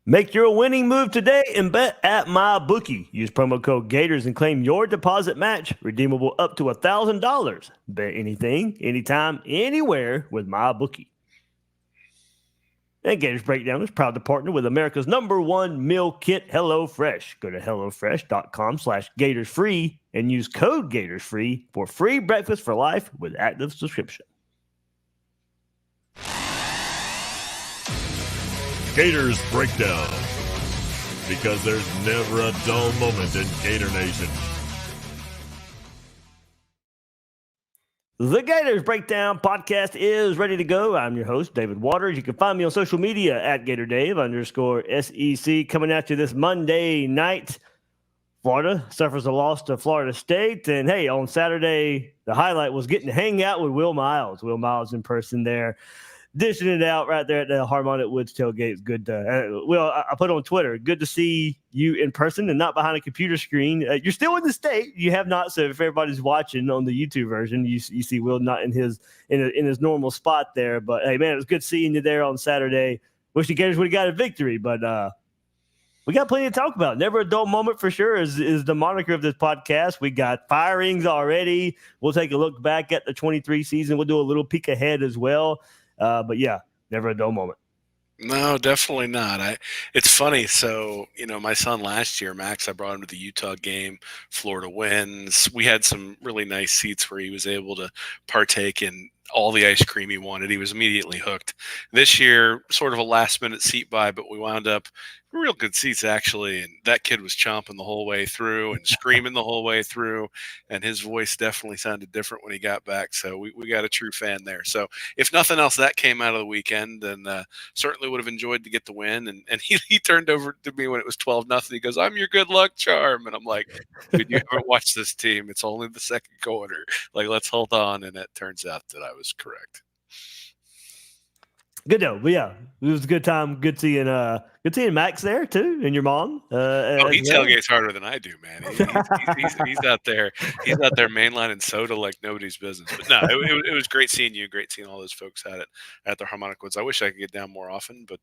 Make your winning move today and bet at MyBookie. Use promo code Gators and claim your deposit match, redeemable up to $1,000. Bet anything, anytime, anywhere with MyBookie. And Gators Breakdown is proud to partner with America's #1 meal kit, HelloFresh. Go to HelloFresh.com/GatorsFree and use code GatorsFree for free breakfast for life with active subscription. Gators Breakdown, because there's never a dull moment in Gator Nation. The Gators Breakdown podcast is ready to go. I'm your host, David Waters. You can find me on social media at GatorDave_SEC. Coming at you this Monday night. Florida suffers a loss to Florida State. And hey, on Saturday, the highlight was getting to hang out with Will Miles. Will Miles in person there, dishing it out right there at the Harmonic Woods tailgate. It's good. Will, I put on Twitter, good to see you in person and not behind a computer screen. You're still in the state. You have not. So if everybody's watching on the YouTube version, you see Will not in his normal spot there. But hey, man, it was good seeing you there on Saturday. Wish the Gators would have got a victory, but we got plenty to talk about. Never a dull moment for sure is the moniker of this podcast. We got firings already. We'll take a look back at the 23 season. We'll do a little peek ahead as well. But yeah, never a dull moment. No, definitely not. It's funny. So, my son last year, Max, I brought him to the Utah game. Florida wins. We had some really nice seats where he was able to partake in all the ice cream he wanted. He was immediately hooked. This year, sort of a last-minute seat buy, but we wound up real good seats, actually, and that kid was chomping the whole way through and screaming the whole way through, and his voice definitely sounded different when he got back, so we got a true fan there. So if nothing else, that came out of the weekend, and certainly would have enjoyed to get the win, and he turned over to me when it was 12-0. He goes, "I'm your good luck charm," and I'm like, "Dude, you haven't watched this team. It's only the second quarter. Like, let's hold on," and it turns out that I was correct. Good though, but yeah, it was a good time. Good seeing Max there too, and your mom. He tailgates harder than I do, man. He's out there. He's out there mainlining soda like nobody's business. But no, it was great seeing you. Great seeing all those folks at the Harmonic Woods. I wish I could get down more often, but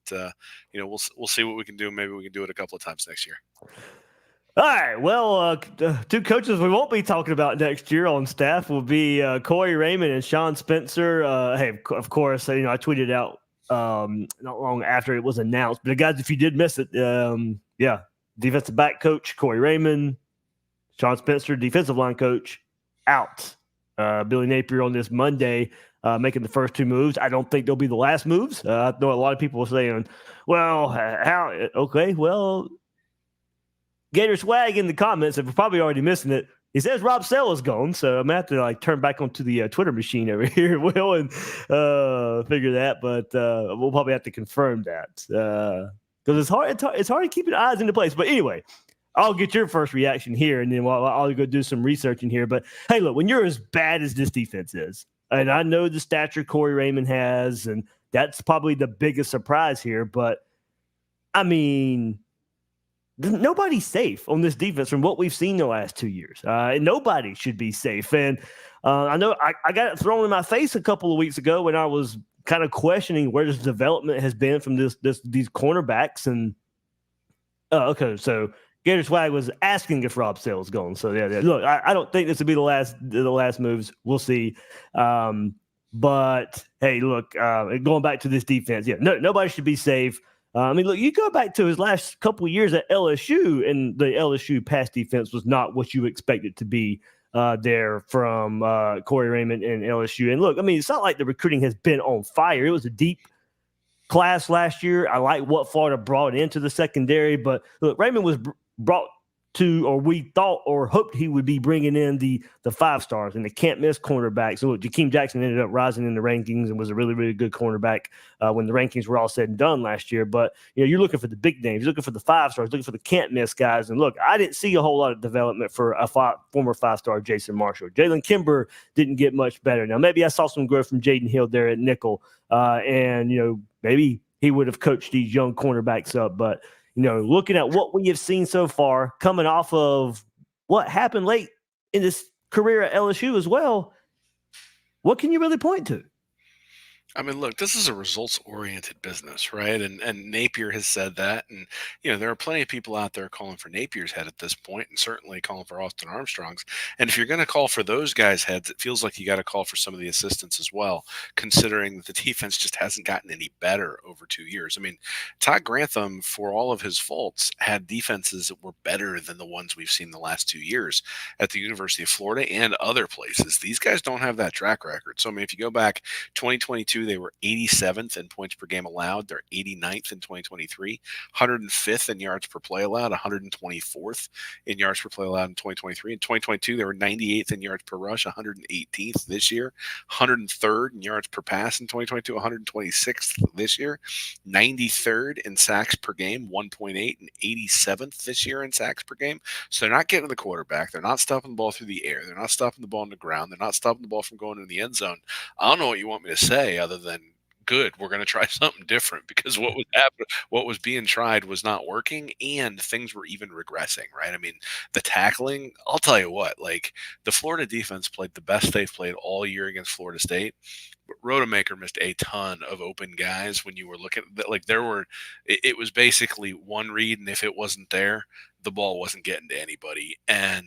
we'll see what we can do. Maybe we can do it a couple of times next year. All right. Well, two coaches we won't be talking about next year on staff will be Corey Raymond and Sean Spencer. Hey, of course, I tweeted out not long after it was announced. But guys, if you did miss it, defensive back coach Corey Raymond, Sean Spencer, defensive line coach, out. Billy Napier on this Monday making the first two moves. I don't think they'll be the last moves. I know a lot of people are saying, well, how? Okay, well, Gator Swag in the comments, if we're probably already missing it, he says Rob Sell is gone, so I'm going to have to turn back onto the Twitter machine over here, Will, and figure that. But we'll probably have to confirm that because it's hard to keep your eyes into place. But anyway, I'll get your first reaction here, and then I'll go do some research in here. But hey, look, when you're as bad as this defense is, and I know the stature Corey Raymond has, and that's probably the biggest surprise here. But I mean, nobody's safe on this defense from what we've seen the last 2 years. And nobody should be safe. And I know I got it thrown in my face a couple of weeks ago when I was kind of questioning where this development has been from these cornerbacks. And okay, so Gator Swag was asking if Rob Sale's gone. So yeah. Look, I don't think this would be the last moves. We'll see. But hey, look, going back to this defense, nobody should be safe. I mean, look, you go back to his last couple of years at LSU, and the LSU pass defense was not what you expected to be there from Corey Raymond and LSU. And look, I mean, it's not like the recruiting has been on fire. It was a deep class last year. I like what Florida brought into the secondary, but look, Raymond was brought to, or we thought or hoped he would be bringing in the 5 stars and the can't miss cornerback. So look, Jakeem Jackson ended up rising in the rankings and was a really, really good cornerback when the rankings were all said and done last year. But you're looking for the big names, you're looking for the 5 stars, looking for the can't miss guys. And look, I didn't see a whole lot of development for a former 5-star Jason Marshall. Jalen Kimber didn't get much better. Now maybe I saw some growth from Jaden Hill there at nickel, and maybe he would have coached these young cornerbacks up, but. Looking at what we have seen so far, coming off of what happened late in his career at LSU as well, what can you really point to? I mean, look, this is a results-oriented business, right? And Napier has said that, and there are plenty of people out there calling for Napier's head at this point, and certainly calling for Austin Armstrong's. And if you're going to call for those guys' heads, it feels like you got to call for some of the assistants as well, considering that the defense just hasn't gotten any better over 2 years. I mean, Todd Grantham, for all of his faults, had defenses that were better than the ones we've seen the last 2 years at the University of Florida and other places. These guys don't have that track record. So I mean, if you go back 2022, they were 87th in points per game allowed. They're 89th in 2023, 105th in yards per play allowed, 124th in yards per play allowed in 2023. In 2022, they were 98th in yards per rush, 118th this year, 103rd in yards per pass in 2022, 126th this year, 93rd in sacks per game, 1.8, and 87th this year in sacks per game. So they're not getting to the quarterback. They're not stopping the ball through the air. They're not stopping the ball on the ground. They're not stopping the ball from going in the end zone. I don't know what you want me to say other than good. We're going to try something different, because what was happening, what was being tried was not working, and things were even regressing, right? I mean, the tackling, I'll tell you what, like, the Florida defense played the best they've played all year against Florida State. But Rodemaker missed a ton of open guys when you were looking at, like, it was basically one read, and if it wasn't there, the ball wasn't getting to anybody. And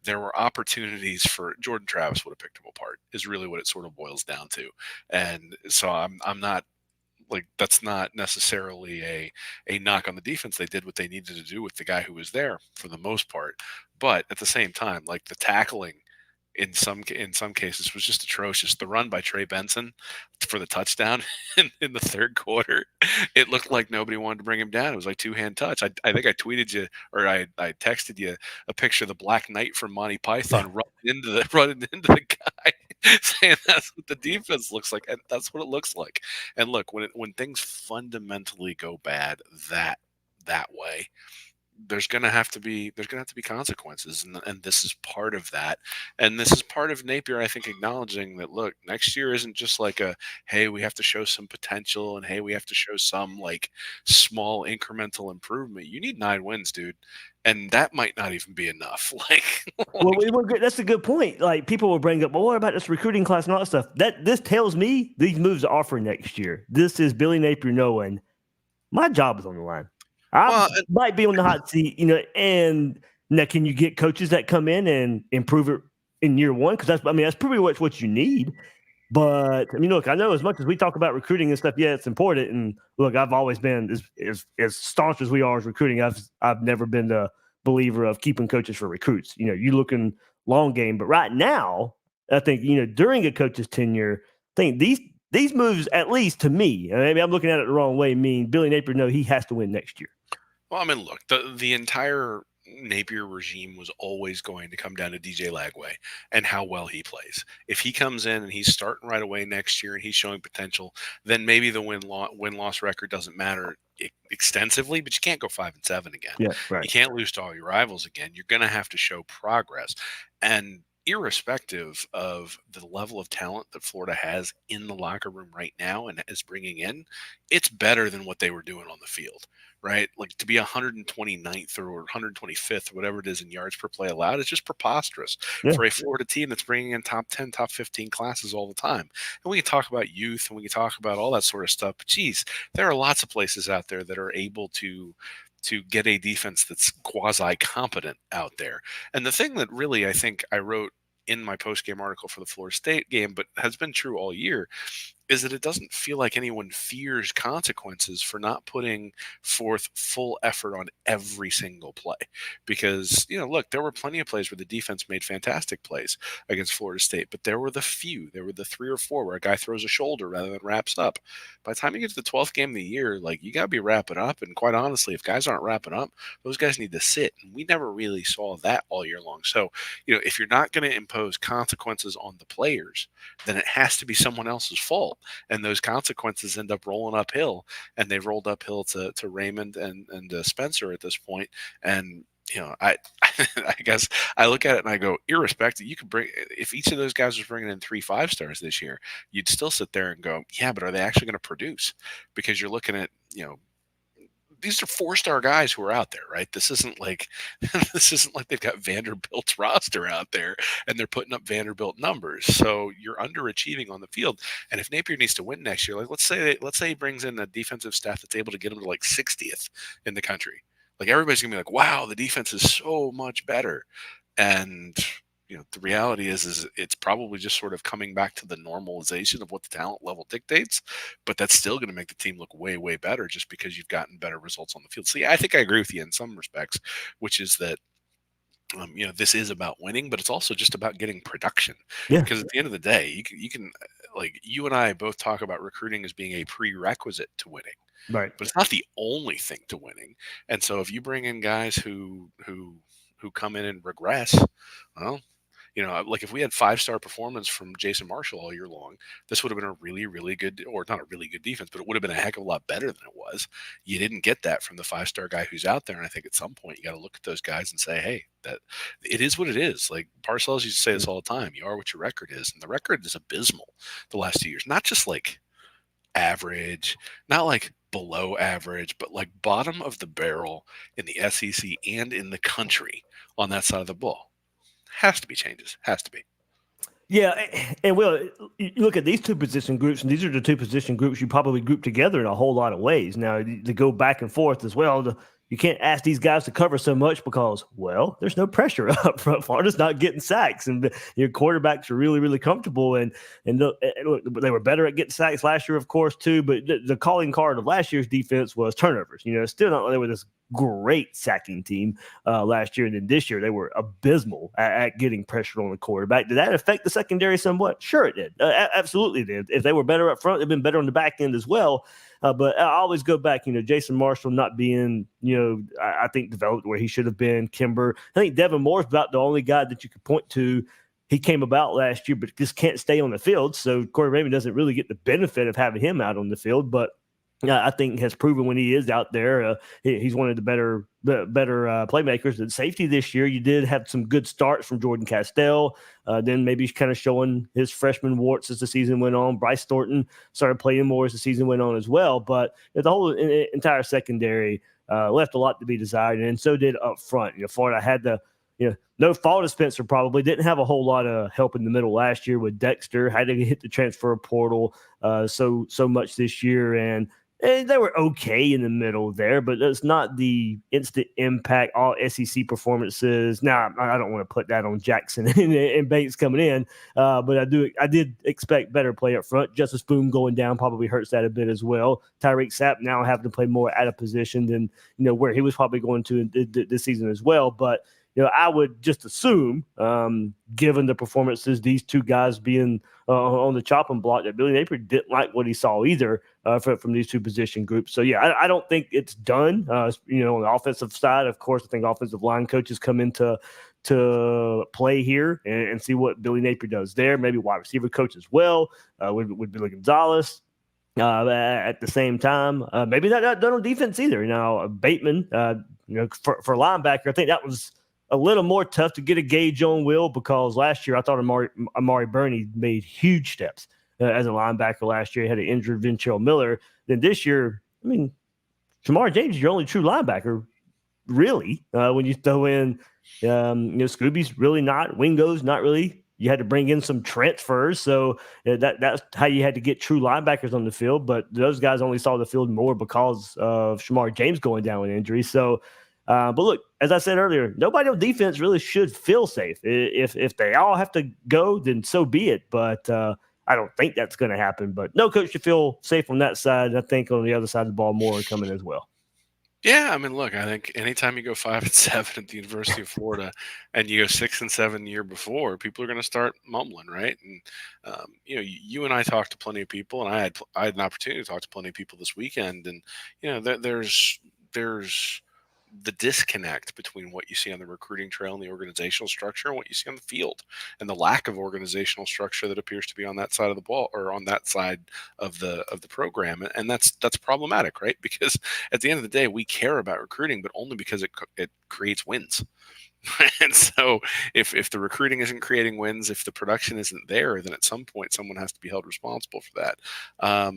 there were opportunities for Jordan Travis would have picked him apart, is really what it sort of boils down to. And so I'm not, like, that's not necessarily a knock on the defense. They did what they needed to do with the guy who was there for the most part. But at the same time, like, the tackling in some cases was just atrocious. The run by Trey Benson for the touchdown in the third quarter, it looked like nobody wanted to bring him down. It was like two-hand touch. I think I tweeted you, or I texted you a picture of the Black Knight from Monty Python running into the guy, saying that's what the defense looks like, and that's what it looks like. And look, when things fundamentally go bad that way, there's gonna have to be consequences, and this is part of that. And this is part of Napier, I think, acknowledging that, look, next year isn't just like a, hey, we have to show some potential, and hey, we have to show some, like, small incremental improvement. You need 9 wins, dude, and that might not even be enough. That's a good point. Like, people will bring up, well, what about this recruiting class and all that stuff? This tells me these moves are for next year. This is Billy Napier knowing my job is on the line. I might be on the hot seat, and now can you get coaches that come in and improve it in year one? Because that's pretty much what you need. But I mean, look, I know as much as we talk about recruiting and stuff, yeah, it's important. And look, I've always been as staunch as we are as recruiting. I've never been the believer of keeping coaches for recruits. You looking long game, but right now, I think during a coach's tenure, I think these moves, at least to me, maybe I'm looking at it the wrong way, mean Billy Napier know he has to win next year. Well, I mean, look, the entire Napier regime was always going to come down to DJ Lagway and how well he plays. If he comes in and he's starting right away next year and he's showing potential, then maybe the win-loss record doesn't matter extensively, but you can't go 5-7 again. Yeah, right. You can't lose to all your rivals again. You're going to have to show progress. And irrespective of the level of talent that Florida has in the locker room right now and is bringing in, it's better than what they were doing on the field, right? Like, to be 129th or 125th, whatever it is, in yards per play allowed, is just preposterous for a Florida team that's bringing in top 10, top 15 classes all the time. And we can talk about youth and we can talk about all that sort of stuff, but geez, there are lots of places out there that are able to get a defense that's quasi-competent out there. And the thing that really, I think I wrote in my post-game article for the Florida State game, but has been true all year, is that it doesn't feel like anyone fears consequences for not putting forth full effort on every single play. Because, look, there were plenty of plays where the defense made fantastic plays against Florida State, but there were the 3 or 4 where a guy throws a shoulder rather than wraps up. By the time you get to the 12th game of the year, like, you got to be wrapping up. And quite honestly, if guys aren't wrapping up, those guys need to sit. And we never really saw that all year long. So, if you're not going to impose consequences on the players, then it has to be someone else's fault. And those consequences end up rolling uphill, and they've rolled uphill to Raymond and Spencer at this point. And I guess I look at it and I go, irrespective, you could bring, if each of those guys was bringing in 3 5-stars this year, you'd still sit there and go, yeah, but are they actually going to produce? Because you're looking at these are 4-star guys who are out there, right? This isn't like they've got Vanderbilt's roster out there and they're putting up Vanderbilt numbers. So you're underachieving on the field. And if Napier needs to win next year, like let's say he brings in a defensive staff that's able to get him to like 60th in the country. Like everybody's gonna be like, wow, the defense is so much better. And the reality is it's probably just sort of coming back to the normalization of what the talent level dictates, but that's still going to make the team look way, way better just because you've gotten better results on the field. So yeah, I think I agree with you in some respects, which is that this is about winning, but it's also just about getting production. Yeah. Because at the end of the day, you can like you and I both talk about recruiting as being a prerequisite to winning, Right. but it's not the only thing to winning. And so if you bring in guys who come in and regress, well, like if we had 5-star performance from Jason Marshall all year long, this would have been a really, really good, or not a really good defense, but it would have been a heck of a lot better than it was. You didn't get that from the 5-star guy who's out there. And I think at some point you got to look at those guys and say, hey, that it is what it is. Like Parcells used to say this all the time. You are what your record is. And the record is abysmal the last 2 years, not just like average, not like below average, but like bottom of the barrel in the SEC and in the country on that side of the ball. Has to be changes. Has to be. Yeah, and Will, you look at these two position groups, and these are the two position groups you probably group together in a whole lot of ways. Now, to go back and forth as well, you can't ask these guys to cover so much because, well, there's no pressure up front. Florida's not getting sacks, and your quarterbacks are really, really comfortable. And look, they were better at getting sacks last year, of course, too. But the calling card of last year's defense was turnovers. Still not they were this great sacking team last year, and then this year they were abysmal at getting pressure on the quarterback. Did that affect the secondary somewhat? Sure, it did. Absolutely did. If they were better up front, they've been better on the back end as well. But I always go back, Jason Marshall not being, I think developed where he should have been. Kimber, I think Devin Moore's about the only guy that you could point to. He came about last year, but just can't stay on the field. So Corey Raymond doesn't really get the benefit of having him out on the field. But I think has proven when he is out there, he's one of the better playmakers. At safety this year, you did have some good starts from Jordan Castell. Then maybe he's kind of showing his freshman warts as the season went on. Bryce Thornton started playing more as the season went on as well. But the whole entire secondary left a lot to be desired, and so did up front. Florida had no fault of Spencer, probably didn't have a whole lot of help in the middle last year with Dexter. Had to hit the transfer portal so much this year, and they were okay in the middle there, but it's not the instant impact, all SEC performances. Now, I don't want to put that on Jackson and Bates coming in, but I did expect better play up front. Justice Boone going down probably hurts that a bit as well. Tyreek Sapp now having to play more out of position than where he was probably going to this season as well. But I would just assume, given the performances, these two guys being on the chopping block, that Billy Napier didn't like what he saw either from these two position groups. So, yeah, I don't think it's done. On the offensive side, of course, I think offensive line coaches come into play here and see what Billy Napier does there. Maybe wide receiver coach as well with Billy Gonzalez. At the same time, maybe not done on defense either. Now, Bateman, for linebacker, I think that was a little more tough to get a gauge on, Will, because last year I thought Amari Burney made huge steps as a linebacker last year. He had an injured Ventrell Miller. Then this year, Shamar James is your only true linebacker, really, when you throw in, Scooby's really not, Wingo's not really. You had to bring in some transfers, so that's how you had to get true linebackers on the field. But those guys only saw the field more because of Shamar James going down with injury. So, but look, as I said earlier, nobody on defense really should feel safe. If they all have to go, then so be it. But I don't think that's going to happen. But no coach should feel safe on that side. I think on the other side of the ball, more are coming as well. Yeah, look, I think anytime you go 5-7 at the University of Florida and you go 6-7 the year before, people are going to start mumbling, right? And you and I talked to plenty of people, and I had an opportunity to talk to plenty of people this weekend, and there's the disconnect between what you see on the recruiting trail and the organizational structure and what you see on the field, and the lack of organizational structure that appears to be on that side of the ball, or on that side of the program. And that's problematic, right? Because at the end of the day, we care about recruiting, but only because it creates wins. And so if the recruiting isn't creating wins, if the production isn't there, then at some point someone has to be held responsible for that.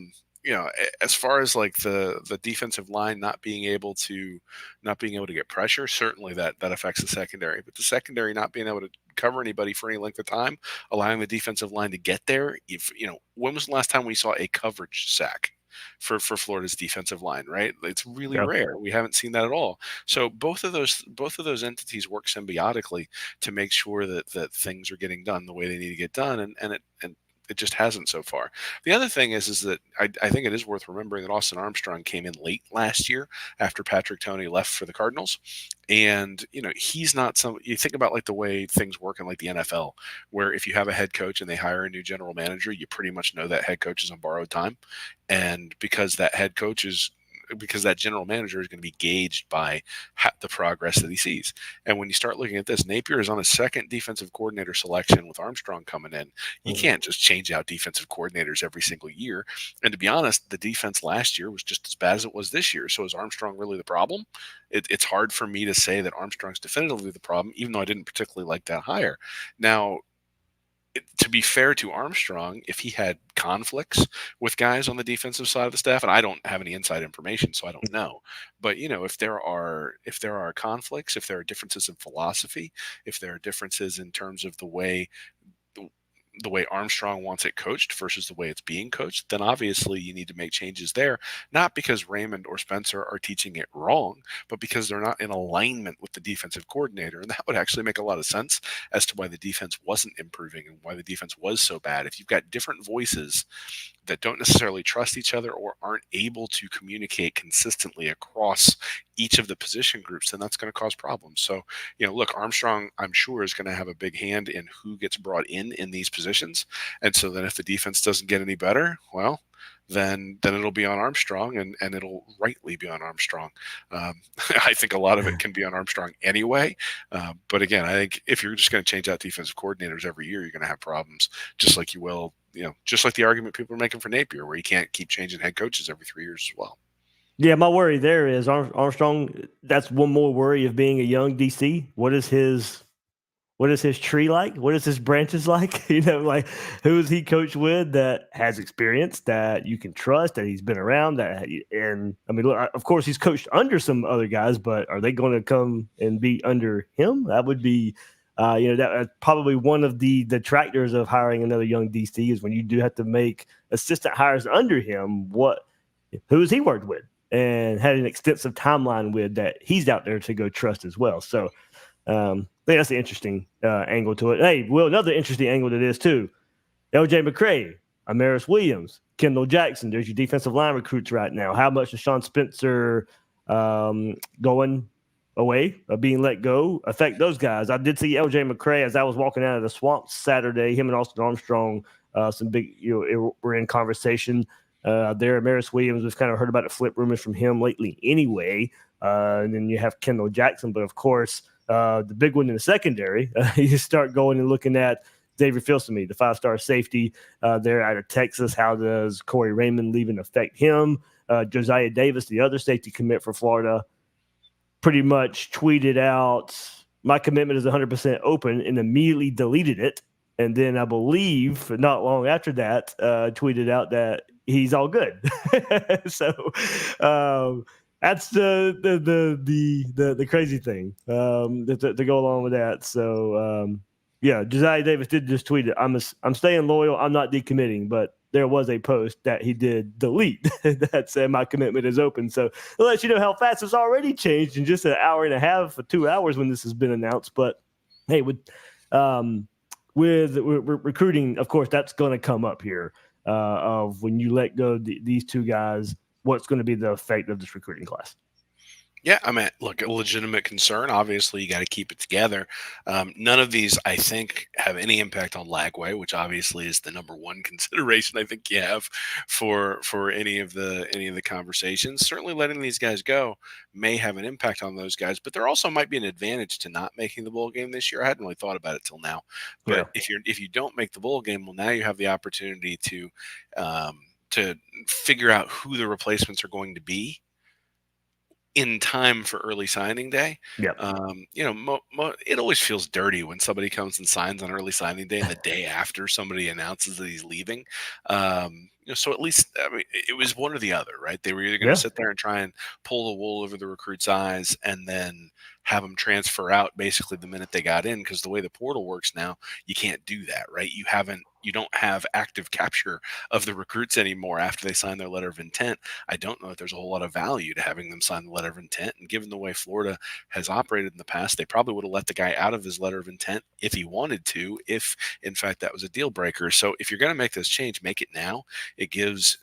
as far as like the defensive line not being able to get pressure, certainly that affects the secondary. But the secondary not being able to cover anybody for any length of time, allowing the defensive line to get there. If when was the last time we saw a coverage sack for Florida's defensive line? Right, it's really Yeah. rare. We haven't seen that at all. So both of those entities work symbiotically to make sure that things are getting done the way they need to get done, and it just hasn't so far. The other thing is that I think it is worth remembering that Austin Armstrong came in late last year after Patrick Toney left for the Cardinals. And, he's not you think about like the way things work in like the NFL, where if you have a head coach and they hire a new general manager, you pretty much know that head coach is on borrowed time. And because that general manager is going to be gauged by the progress that he sees. And when you start looking at this, Napier is on a second defensive coordinator selection with Armstrong coming in. You can't just change out defensive coordinators every single year. And to be honest, the defense last year was just as bad as it was this year. So is Armstrong really the problem? It's hard for me to say that Armstrong's definitively the problem, even though I didn't particularly like that hire. Now, to be fair to Armstrong, if he had conflicts with guys on the defensive side of the staff, and I don't have any inside information, so I don't know, but if there are conflicts, if there are differences in philosophy, if there are differences in terms of the way Armstrong wants it coached versus the way it's being coached, then obviously you need to make changes there, not because Raymond or Spencer are teaching it wrong, but because they're not in alignment with the defensive coordinator. And that would actually make a lot of sense as to why the defense wasn't improving and why the defense was so bad. If you've got different voices that don't necessarily trust each other or aren't able to communicate consistently across each of the position groups, then that's going to cause problems. So, look, Armstrong, I'm sure, is going to have a big hand in who gets brought in these positions. And so then if the defense doesn't get any better, well, then it'll be on Armstrong, and it'll rightly be on Armstrong. I think a lot of it can be on Armstrong anyway. But again, I think if you're just going to change out defensive coordinators every year, you're going to have problems, just like you will, just like the argument people are making for Napier, where you can't keep changing head coaches every 3 years as well. Yeah, my worry there is Armstrong. That's one more worry of being a young DC. What is his tree like? What is his branches like? Like who is he coached with that has experience, that you can trust, that he's been around, and I mean, look, of course he's coached under some other guys, but are they going to come and be under him? That would be, that's probably one of the detractors of hiring another young DC is when you do have to make assistant hires under him. Who has he worked with and had an extensive timeline with that he's out there to go trust as well? So I think that's the interesting angle to it. Hey, Will, another interesting angle to this too. LJ McCray, Amaris Williams, Kendall Jackson. There's your defensive line recruits right now. How much does Sean Spencer going away, being let go, affect those guys? I did see LJ McCray as I was walking out of the swamp Saturday. Him and Austin Armstrong, some big, were in conversation. There, Amaris Williams, we've kind of heard about the flip rumors from him lately anyway. And then you have Kendall Jackson, but of course, the big one in the secondary, you start going and looking at Xavier Filsaime, the 5-star safety there out of Texas. How does Corey Raymond leaving affect him? Josiah Davis, the other safety commit for Florida, pretty much tweeted out, my commitment is 100% open, and immediately deleted it. And then I believe not long after that, tweeted out that he's all good. So that's the crazy thing to go along with that. So yeah, Josiah Davis did just tweet it. I'm staying loyal. I'm not decommitting, but there was a post that he did delete that said my commitment is open. So it lets you know how fast it's already changed in just an hour and a half or 2 hours when this has been announced. But hey, with recruiting, of course, that's going to come up here of when you let go these two guys, what's going to be the effect of this recruiting class? Yeah, I mean, look, a legitimate concern. Obviously, you got to keep it together. None of these, I think, have any impact on Lagway, which obviously is the number one consideration I think you have for any of the conversations. Certainly, letting these guys go may have an impact on those guys, but there also might be an advantage to not making the bowl game this year. I hadn't really thought about it till now, but if you don't make the bowl game, well, now you have the opportunity to figure out who the replacements are going to be in time for early signing day. Yep. It always feels dirty when somebody comes and signs on early signing day and the day after somebody announces that he's leaving. So at least, I mean, it was one or the other, right? They were either going to Yeah. sit there and try and pull the wool over the recruit's eyes and then have them transfer out basically the minute they got in, because the way the portal works now, you can't do that, right? You don't have active capture of the recruits anymore after they sign their letter of intent. I don't know if there's a whole lot of value to having them sign the letter of intent. And given the way Florida has operated in the past, they probably would have let the guy out of his letter of intent if he wanted to, if in fact that was a deal breaker. So if you're going to make this change, make it now. It gives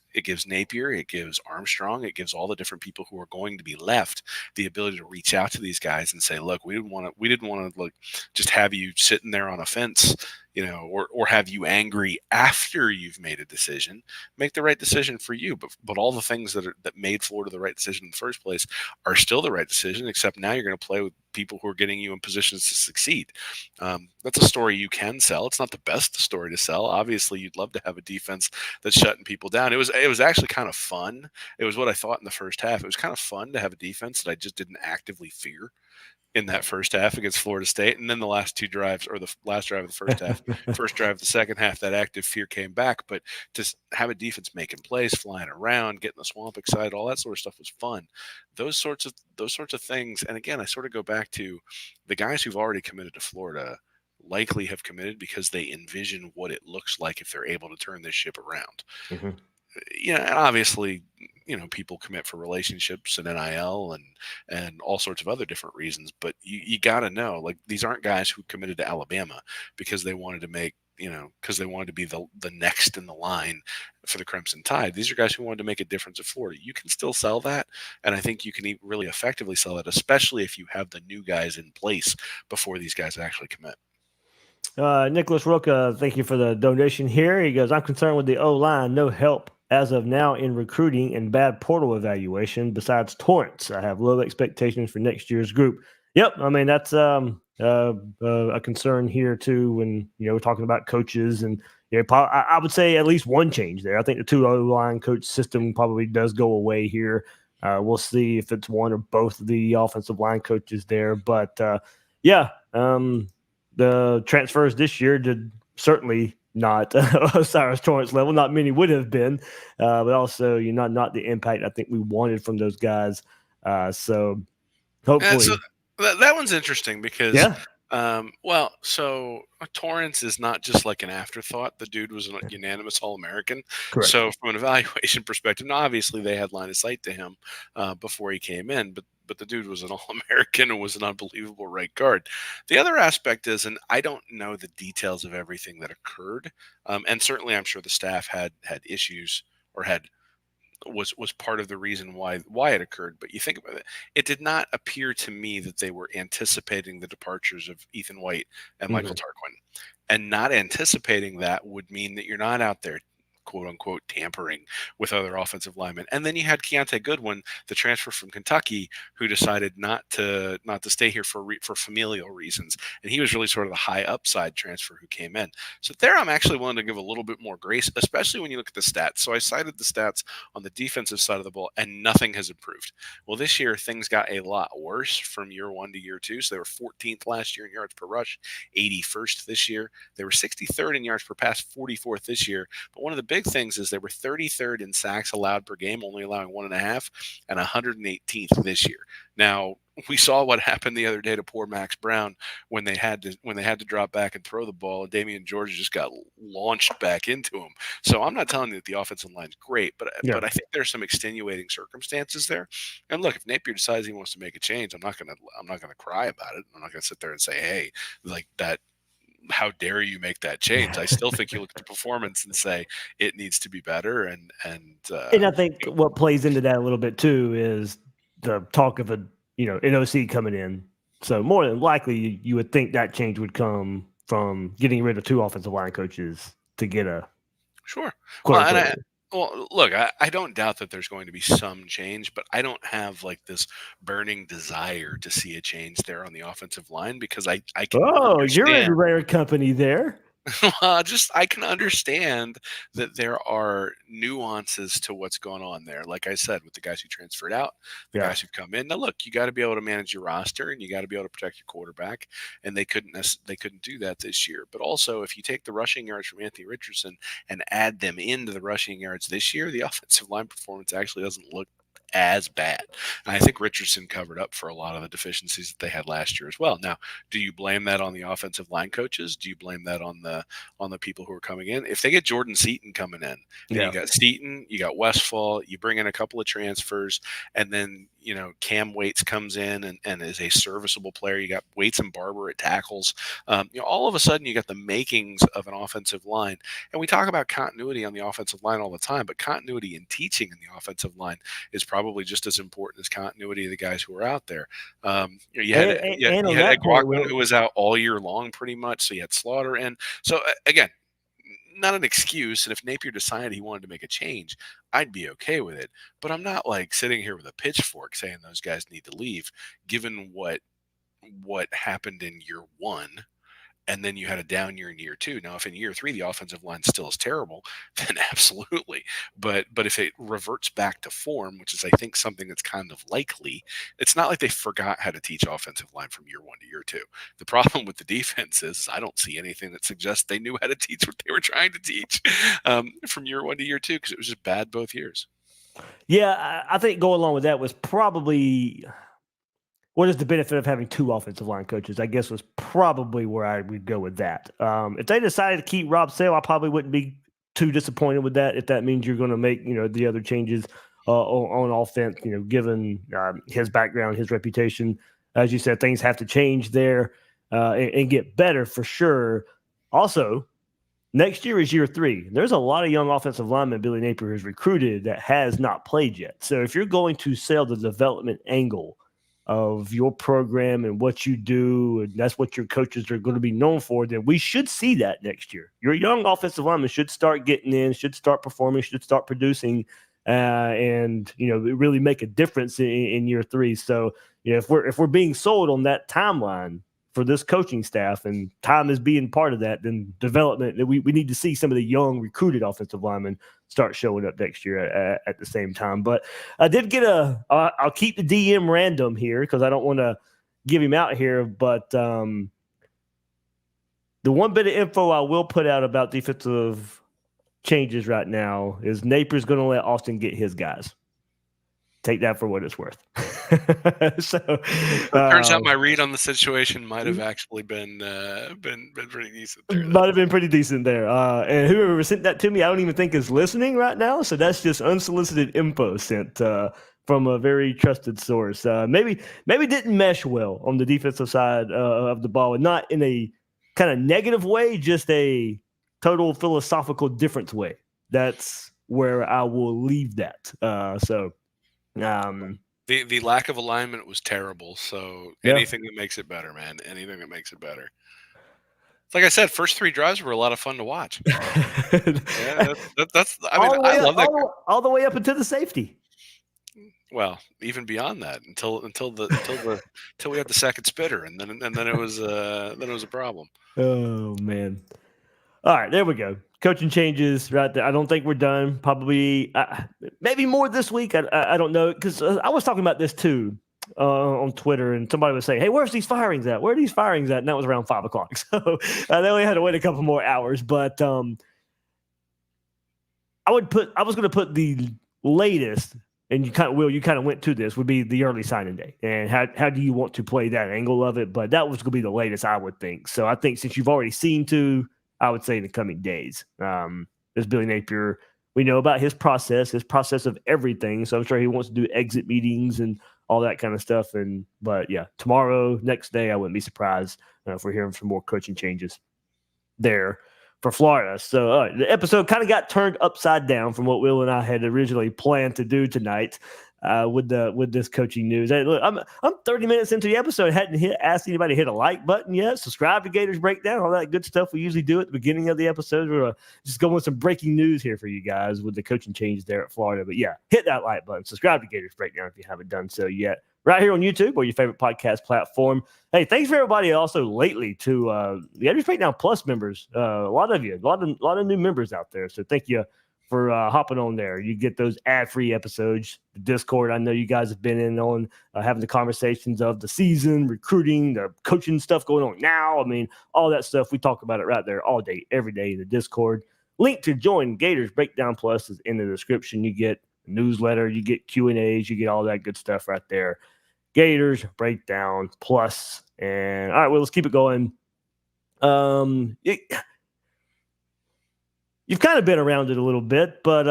Napier, it gives Armstrong, it gives all the different people who are going to be left the ability to reach out to these guys and say, look, we didn't want to look, just have you sitting there on a fence, or have you angry after you've made a decision. Make the right decision for you, but all the things that made Florida the right decision in the first place are still the right decision, except now you're going to play with people who are getting you in positions to succeed. That's a story you can sell. It's not the best story to sell. Obviously, you'd love to have a defense that's shutting people down. It was actually kind of fun. It was what I thought in the first half. It was kind of fun to have a defense that I just didn't actively fear in that first half against Florida State. And then the last two drives, or the last drive of the first half, first drive of the second half, that active fear came back. But to have a defense making plays, flying around, getting the swamp excited, all that sort of stuff was fun. Those sorts of things. And again, I sort of go back to the guys who've already committed to Florida likely have committed because they envision what it looks like if they're able to turn this ship around. Mm-hmm. And obviously, people commit for relationships and NIL and all sorts of other different reasons. But you got to know, like, these aren't guys who committed to Alabama because they wanted to make, because they wanted to be the next in the line for the Crimson Tide. These are guys who wanted to make a difference at Florida. You can still sell that, and I think you can really effectively sell it, especially if you have the new guys in place before these guys actually commit. Nicholas Roca, thank you for the donation here. He goes, I'm concerned with the O-line. No help as of now in recruiting and bad portal evaluation besides Torrance. I have low expectations for next year's group. Yep. I mean, that's a concern here too when, we're talking about coaches. And I would say at least one change there. I think the two O-line coach system probably does go away here. We'll see if it's one or both of the offensive line coaches there. But, the transfers this year did certainly not Osiris Torrance level. Not many would have been, but also not the impact I think we wanted from those guys. So hopefully, that one's interesting because so Torrance is not just like an afterthought. The dude was a unanimous All-American. Correct. So from an evaluation perspective, now obviously they had line of sight to him before he came in, but the dude was an All-American and was an unbelievable right guard. The other aspect is, and I don't know the details of everything that occurred, and certainly I'm sure the staff had issues or was part of the reason why it occurred. But you think about it, it did not appear to me that they were anticipating the departures of Ethan White and Michael Tarquin. And not anticipating that would mean that you're not out there, quote unquote, tampering with other offensive linemen. And then you had Keontae Goodwin, the transfer from Kentucky, who decided not to stay here for familial reasons. And he was really sort of the high upside transfer who came in. So there, I'm actually willing to give a little bit more grace, especially when you look at the stats. So I cited the stats on the defensive side of the ball, and nothing has improved. Well, this year things got a lot worse from year one to year two. So they were 14th last year in yards per rush, 81st this year. They were 63rd in yards per pass, 44th this year. But one of the big things is they were 33rd in sacks allowed per game, only allowing 1.5, and 118th this year. Now, we saw what happened the other day to poor Max Brown when they had to drop back and throw the ball, and Damian George just got launched back into him. So I'm not telling you that the offensive line's great, but I think there's some extenuating circumstances there. And look, if Napier decides he wants to make a change, I'm not gonna cry about it. I'm not gonna sit there and say, hey, like that. How dare you make that change? I still think you look at the performance and say it needs to be better. And I think what plays into that a little bit too is the talk of an OC coming in. So more than likely, you would think that change would come from getting rid of two offensive line coaches to get a sure. Well, look, I don't doubt that there's going to be some change, but I don't have like this burning desire to see a change there on the offensive line because I can. Oh, you're in rare company there. I can understand that there are nuances to what's going on there. Like I said, with the guys who transferred out, the Yeah. guys who've come in. Now, look, you got to be able to manage your roster, and you got to be able to protect your quarterback. And they couldn't do that this year. But also, if you take the rushing yards from Anthony Richardson and add them into the rushing yards this year, the offensive line performance actually doesn't look as bad. And I think Richardson covered up for a lot of the deficiencies that they had last year as well. Now, do you blame that on the offensive line coaches? Do you blame that on the people who are coming in? If they get Jordan Seaton coming in, and Yeah. you got Seaton, you got Westfall, you bring in a couple of transfers, and then Cam Waits comes in and is a serviceable player. You got Waits and Barber at tackles. All of a sudden you got the makings of an offensive line. And we talk about continuity on the offensive line all the time, but continuity in teaching in the offensive line is probably just as important as continuity of the guys who are out there. You had Ed Guaquin, who was out all year long pretty much, so you had Slaughter in. So again, not an excuse. And if Napier decided he wanted to make a change, I'd be okay with it. But I'm not like sitting here with a pitchfork saying those guys need to leave, given what happened in year one. And then you had a down year in year two. Now, if in year three the offensive line still is terrible, then absolutely. But if it reverts back to form, which is I think something that's kind of likely, it's not like they forgot how to teach offensive line from year one to year two. The problem with the defense is I don't see anything that suggests they knew how to teach what they were trying to teach from year one to year two, because it was just bad both years. Yeah, I think going along with that was probably what is the benefit of having two offensive line coaches, I guess was probably where I would go with that. If they decided to keep Rob Sale, I probably wouldn't be too disappointed with that if that means you're going to make, the other changes on offense, given his background, his reputation. As you said, things have to change there and get better for sure. Also, next year is year 3. There's a lot of young offensive linemen Billy Napier has recruited that has not played yet. So if you're going to sell the development angle of your program and what you do, and that's what your coaches are going to be known for, then we should see that next year. Your young offensive linemen should start getting in, should start performing, should start producing, and really make a difference in year 3. So if we're being sold on that timeline for this coaching staff, and time is being part of that, then development, we need to see some of the young recruited offensive linemen start showing up next year at the same time. But I did get I'll keep the DM random here because I don't want to give him out here, but the one bit of info I will put out about defensive changes right now is Napier's going to let Austin get his guys. Take that for what it's worth. So turns out my read on the situation might have actually been pretty decent there. Might have been pretty decent there. And whoever sent that to me, I don't even think is listening right now. So that's just unsolicited info sent from a very trusted source. Maybe didn't mesh well on the defensive side of the ball, and not in a kind of negative way, just a total philosophical difference way. That's where I will leave that. The lack of alignment was terrible. So anything that makes it better, man. Anything that makes it better. Like I said, first 3 drives were a lot of fun to watch. I love that. All the way up into the safety. Well, even beyond that, until we had the second spitter, and then it was a problem. Oh man. All right, there we go. Coaching changes right there. I don't think we're done. Probably maybe more this week. I don't know, because I was talking about this too on Twitter, and somebody was saying, "Hey, where's these firings at? Where are these firings at?" And that was around 5 o'clock. So they only had to wait a couple more hours. But I was going to put the latest, and you kind of went to this, would be the early signing day, and how do you want to play that angle of it? But that was going to be the latest, I would think. So I think since you've already seen 2, I would say in the coming days. There's Billy Napier. We know about his process of everything. So I'm sure he wants to do exit meetings and all that kind of stuff. But yeah, tomorrow, next day, I wouldn't be surprised if we're hearing some more coaching changes there for Florida. So the episode kind of got turned upside down from what Will and I had originally planned to do tonight with this coaching news. Hey, look, I'm 30 minutes into the episode. Hadn't asked anybody to hit a like button yet. Subscribe to Gators Breakdown, all that good stuff we usually do at the beginning of the episode. We're just going with some breaking news here for you guys with the coaching change there at Florida. But yeah, hit that like button. Subscribe to Gators Breakdown if you haven't done so yet. right here on YouTube or your favorite podcast platform. Hey, thanks for everybody also lately to the Gators Breakdown Plus members. A lot of you, a lot of new members out there. So thank you for hopping on there. You get those ad-free episodes. The Discord, I know you guys have been in on having the conversations of the season, recruiting, the coaching stuff going on now. I mean, all that stuff. We talk about it right there all day, every day in the Discord. Link to join Gators Breakdown Plus is in the description. You get a newsletter, you get Q&As, you get all that good stuff right there. Gators Breakdown Plus. And all right, well, let's keep it going. You've kind of been around it a little bit, but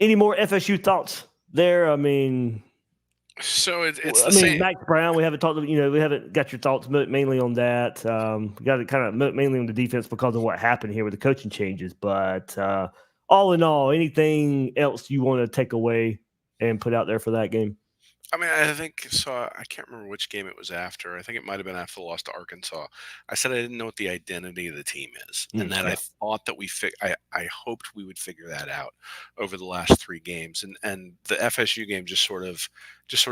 any more FSU thoughts there? I mean, so it's the same. Max Brown, we haven't talked. We haven't got your thoughts mainly on that. We got it kind of mainly on the defense because of what happened here with the coaching changes. But all in all, anything else you want to take away and put out there for that game? I mean, I think so. I can't remember which game it was after. I think it might have been after the loss to Arkansas. I said I didn't know what the identity of the team is, and that I thought that I hoped we would figure that out over the last 3 games, and the FSU game just sort of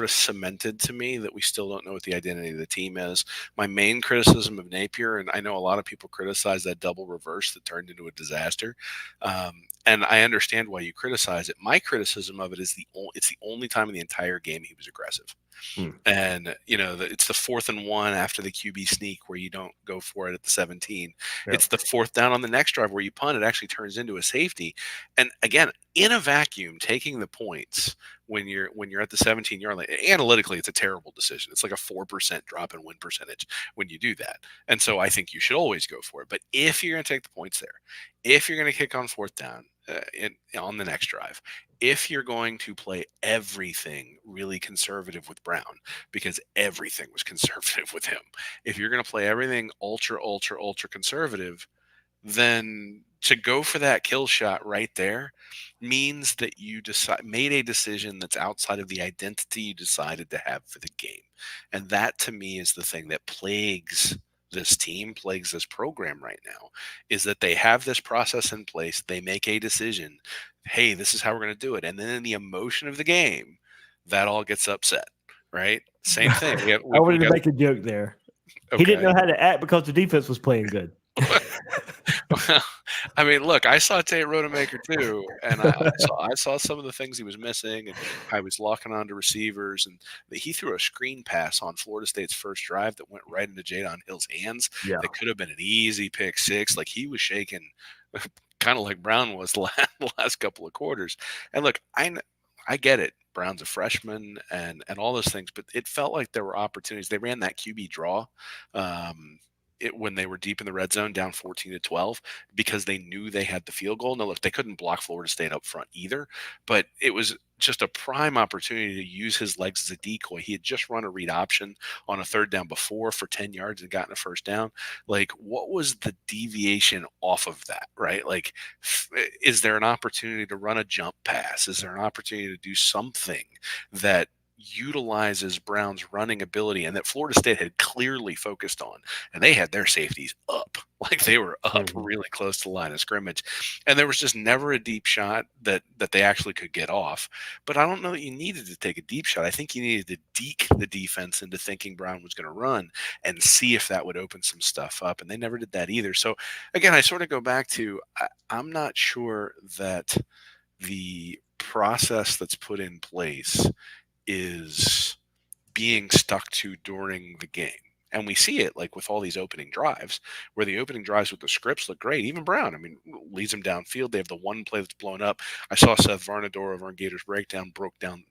cemented to me that we still don't know what the identity of the team is. My main criticism of Napier, and I know a lot of people criticize that double reverse that turned into a disaster. And I understand why you criticize it. My criticism of it is it's the only time in the entire game he was aggressive. And, it's the 4th and 1 after the QB sneak where you don't go for it at the 17. Yeah. It's the 4th down on the next drive where you punt. It actually turns into a safety. And again, in a vacuum, taking the points when you're at the 17-yard line, analytically, it's a terrible decision. It's like a 4% drop in win percentage when you do that. And so I think you should always go for it. But if you're going to take the points there, if you're going to kick on 4th down on the next drive, if you're going to play everything really conservative with Brown, because everything was conservative with him, if you're going to play everything ultra, ultra, ultra conservative, then to go for that kill shot right there means that you made a decision that's outside of the identity you decided to have for the game. And that to me is the thing that plagues this team, plagues this program right now, is that they have this process in place. They make a decision. Hey, this is how we're going to do it. And then in the emotion of the game, that all gets upset, right? Same thing. I wanted to make a joke there. Okay. He didn't know how to act because the defense was playing good. Well, I mean, look, I saw Tate Rodemaker too, and I saw some of the things he was missing, and I was locking on to receivers, and he threw a screen pass on Florida State's first drive that went right into Jadon Hill's hands. Yeah. That could have been an easy pick 6. Like, he was shaking kind of like Brown was the last couple of quarters. And look, I get it. Brown's a freshman and all those things, but it felt like there were opportunities. They ran that QB draw when they were deep in the red zone, down 14-12, because they knew they had the field goal. Now, look, they couldn't block Florida State up front either, but it was just a prime opportunity to use his legs as a decoy. He had just run a read option on a 3rd down before for 10 yards and gotten a 1st down. Like, what was the deviation off of that, right? Like, is there an opportunity to run a jump pass? Is there an opportunity to do something that utilizes Brown's running ability and that Florida State had clearly focused on? And they had their safeties up, like they were up really close to the line of scrimmage. And there was just never a deep shot that they actually could get off. But I don't know that you needed to take a deep shot. I think you needed to deke the defense into thinking Brown was going to run and see if that would open some stuff up. And they never did that either. So again, I sort of go back to, I'm not sure that the process that's put in place is being stuck to during the game. And we see it like with all these opening drives, where the opening drives with the scripts look great. Even Brown, I mean, leads them downfield. They have the one play that's blown up. I saw Seth Varnador over on Gators Breakdown broke down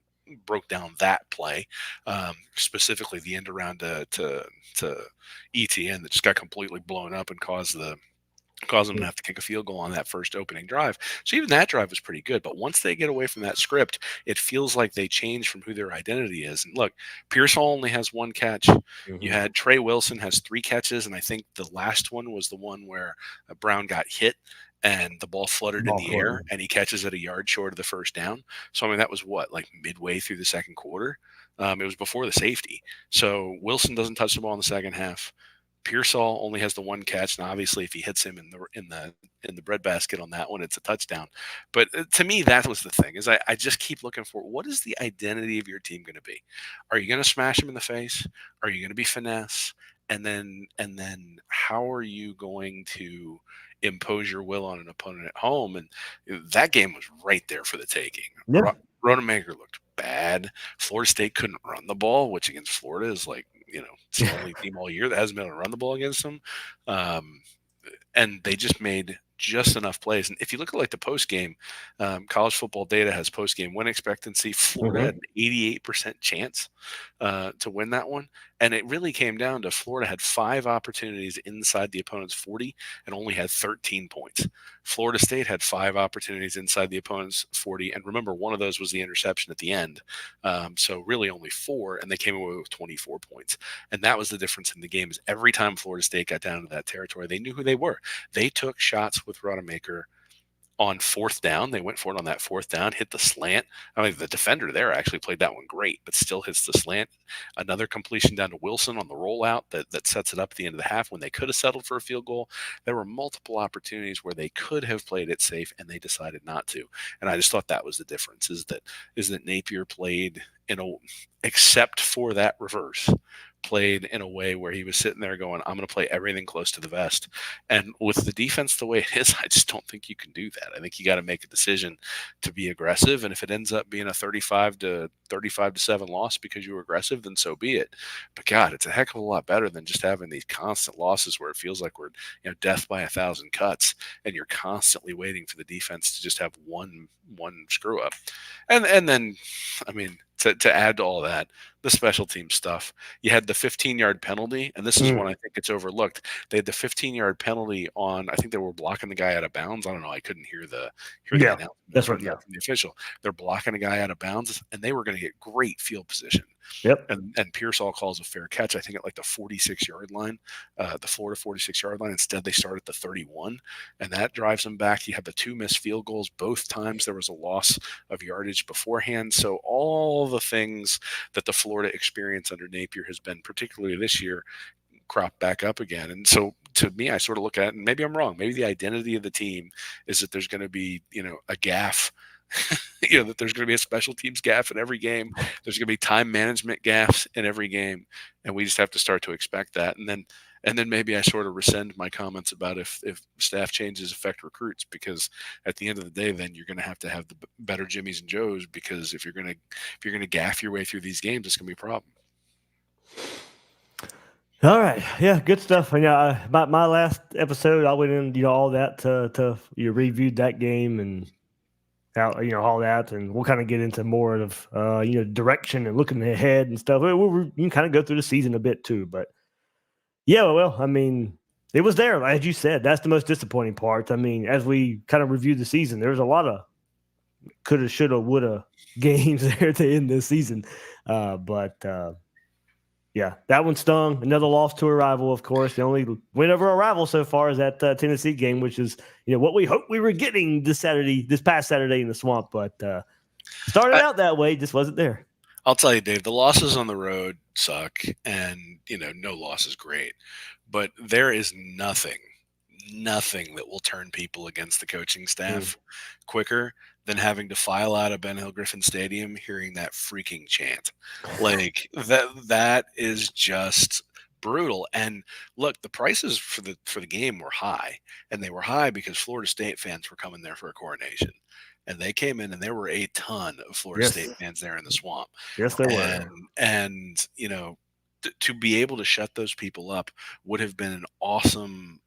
that play, specifically the end around to ETN that just got completely blown up and caused them to have to kick a field goal on that first opening drive. So even that drive was pretty good. But once they get away from that script, it feels like they change from who their identity is. And look, Pearsall only has 1 catch. You had Trey Wilson has 3 catches, and I think the last one was the one where Brown got hit and the ball fluttered in the air, and he catches it a yard short of the 1st down. So, I mean, that was like midway through the 2nd quarter. It was before the safety. So Wilson doesn't touch the ball in the second half. Pearsall only has the one catch, and obviously, if he hits him in the breadbasket on that one, it's a touchdown. But to me, that was the thing. Is I just keep looking for what is the identity of your team going to be? Are you going to smash him in the face? Are you going to be finesse? And then how are you going to impose your will on an opponent at home? And that game was right there for the taking. Yeah. Rodemaker looked bad. Florida State couldn't run the ball, which against Florida is like, it's the only team all year that hasn't been able to run the ball against them. And they just made just enough plays. And if you look at like the post game, College Football Data has post game win expectancy. Florida had an 88% chance to win that one. And it really came down to Florida had 5 opportunities inside the opponent's 40 and only had 13 points. Florida State had 5 opportunities inside the opponent's 40. And remember, one of those was the interception at the end. So really only 4, and they came away with 24 points. And that was the difference in the game is every time Florida State got down to that territory, they knew who they were. They took shots with Rodemaker on 4th down. They went for it on that 4th down, hit the slant. I mean, the defender there actually played that one great, but still hits the slant. Another completion down to Wilson on the rollout that sets it up at the end of the half when they could have settled for a field goal. There were multiple opportunities where they could have played it safe, and they decided not to. And I just thought that was the difference, is that Napier played except for that reverse, played in a way where he was sitting there going, I'm going to play everything close to the vest. And with the defense the way it is, I just don't think you can do that. I think you got to make a decision to be aggressive. And if it ends up being a 35-7 loss because you were aggressive, then so be it. But God, it's a heck of a lot better than just having these constant losses where it feels like we're, death by 1,000 cuts, and you're constantly waiting for the defense to just have one screw up. And then, I mean, to add to all that, the special team stuff, you had the 15-yard penalty, and this is one I think it's overlooked. They had the 15-yard penalty on, I think they were blocking the guy out of bounds. I don't know. I couldn't hear the announcement. That's right. From the official. They're blocking a guy out of bounds, and they were going to get great field position. Yep. And Pearsall calls a fair catch, I think, at like the 46-yard line, the Florida 46-yard line. Instead, they start at the 31, and that drives them back. You have the 2 missed field goals. Both times there was a loss of yardage beforehand. So all the things that the Florida experience under Napier has been, particularly this year, crop back up again. And so to me, I sort of look at it, and maybe I'm wrong. Maybe the identity of the team is that there's going to be, a gaffe, that there's going to be a special teams gaffe in every game. There's going to be time management gaffes in every game. And we just have to start to expect that. And then maybe I sort of rescind my comments about if staff changes affect recruits, because at the end of the day, then you're going to have the better Jimmies and Joes, because if you're going to gaff your way through these games, it's going to be a problem. All right. Yeah, good stuff. And my last episode, I went in, all that to reviewed that game and how, all that, and we'll kind of get into more of direction and looking ahead and stuff. You can kind of go through the season a bit too, but yeah, well, I mean, it was there, as you said. That's the most disappointing part. I mean, as we kind of reviewed the season, there was a lot of coulda, shoulda, woulda games there to end this season, but yeah, that one stung. Another loss to a rival, of course. The only win over a rival so far is that Tennessee game, which is what we hoped we were getting this past Saturday in the Swamp. But started out that way, just wasn't there. I'll tell you, Dave, the losses on the road suck, and no loss is great. But there is nothing that will turn people against the coaching staff quicker than having to file out of Ben Hill Griffin Stadium hearing that freaking chant. Like that is just brutal. And look, the prices for the game were high, and they were high because Florida State fans were coming there for a coronation. And they came in, and there were a ton of Florida State fans there in the Swamp. Yes, there were. And to be able to shut those people up would have been an awesome.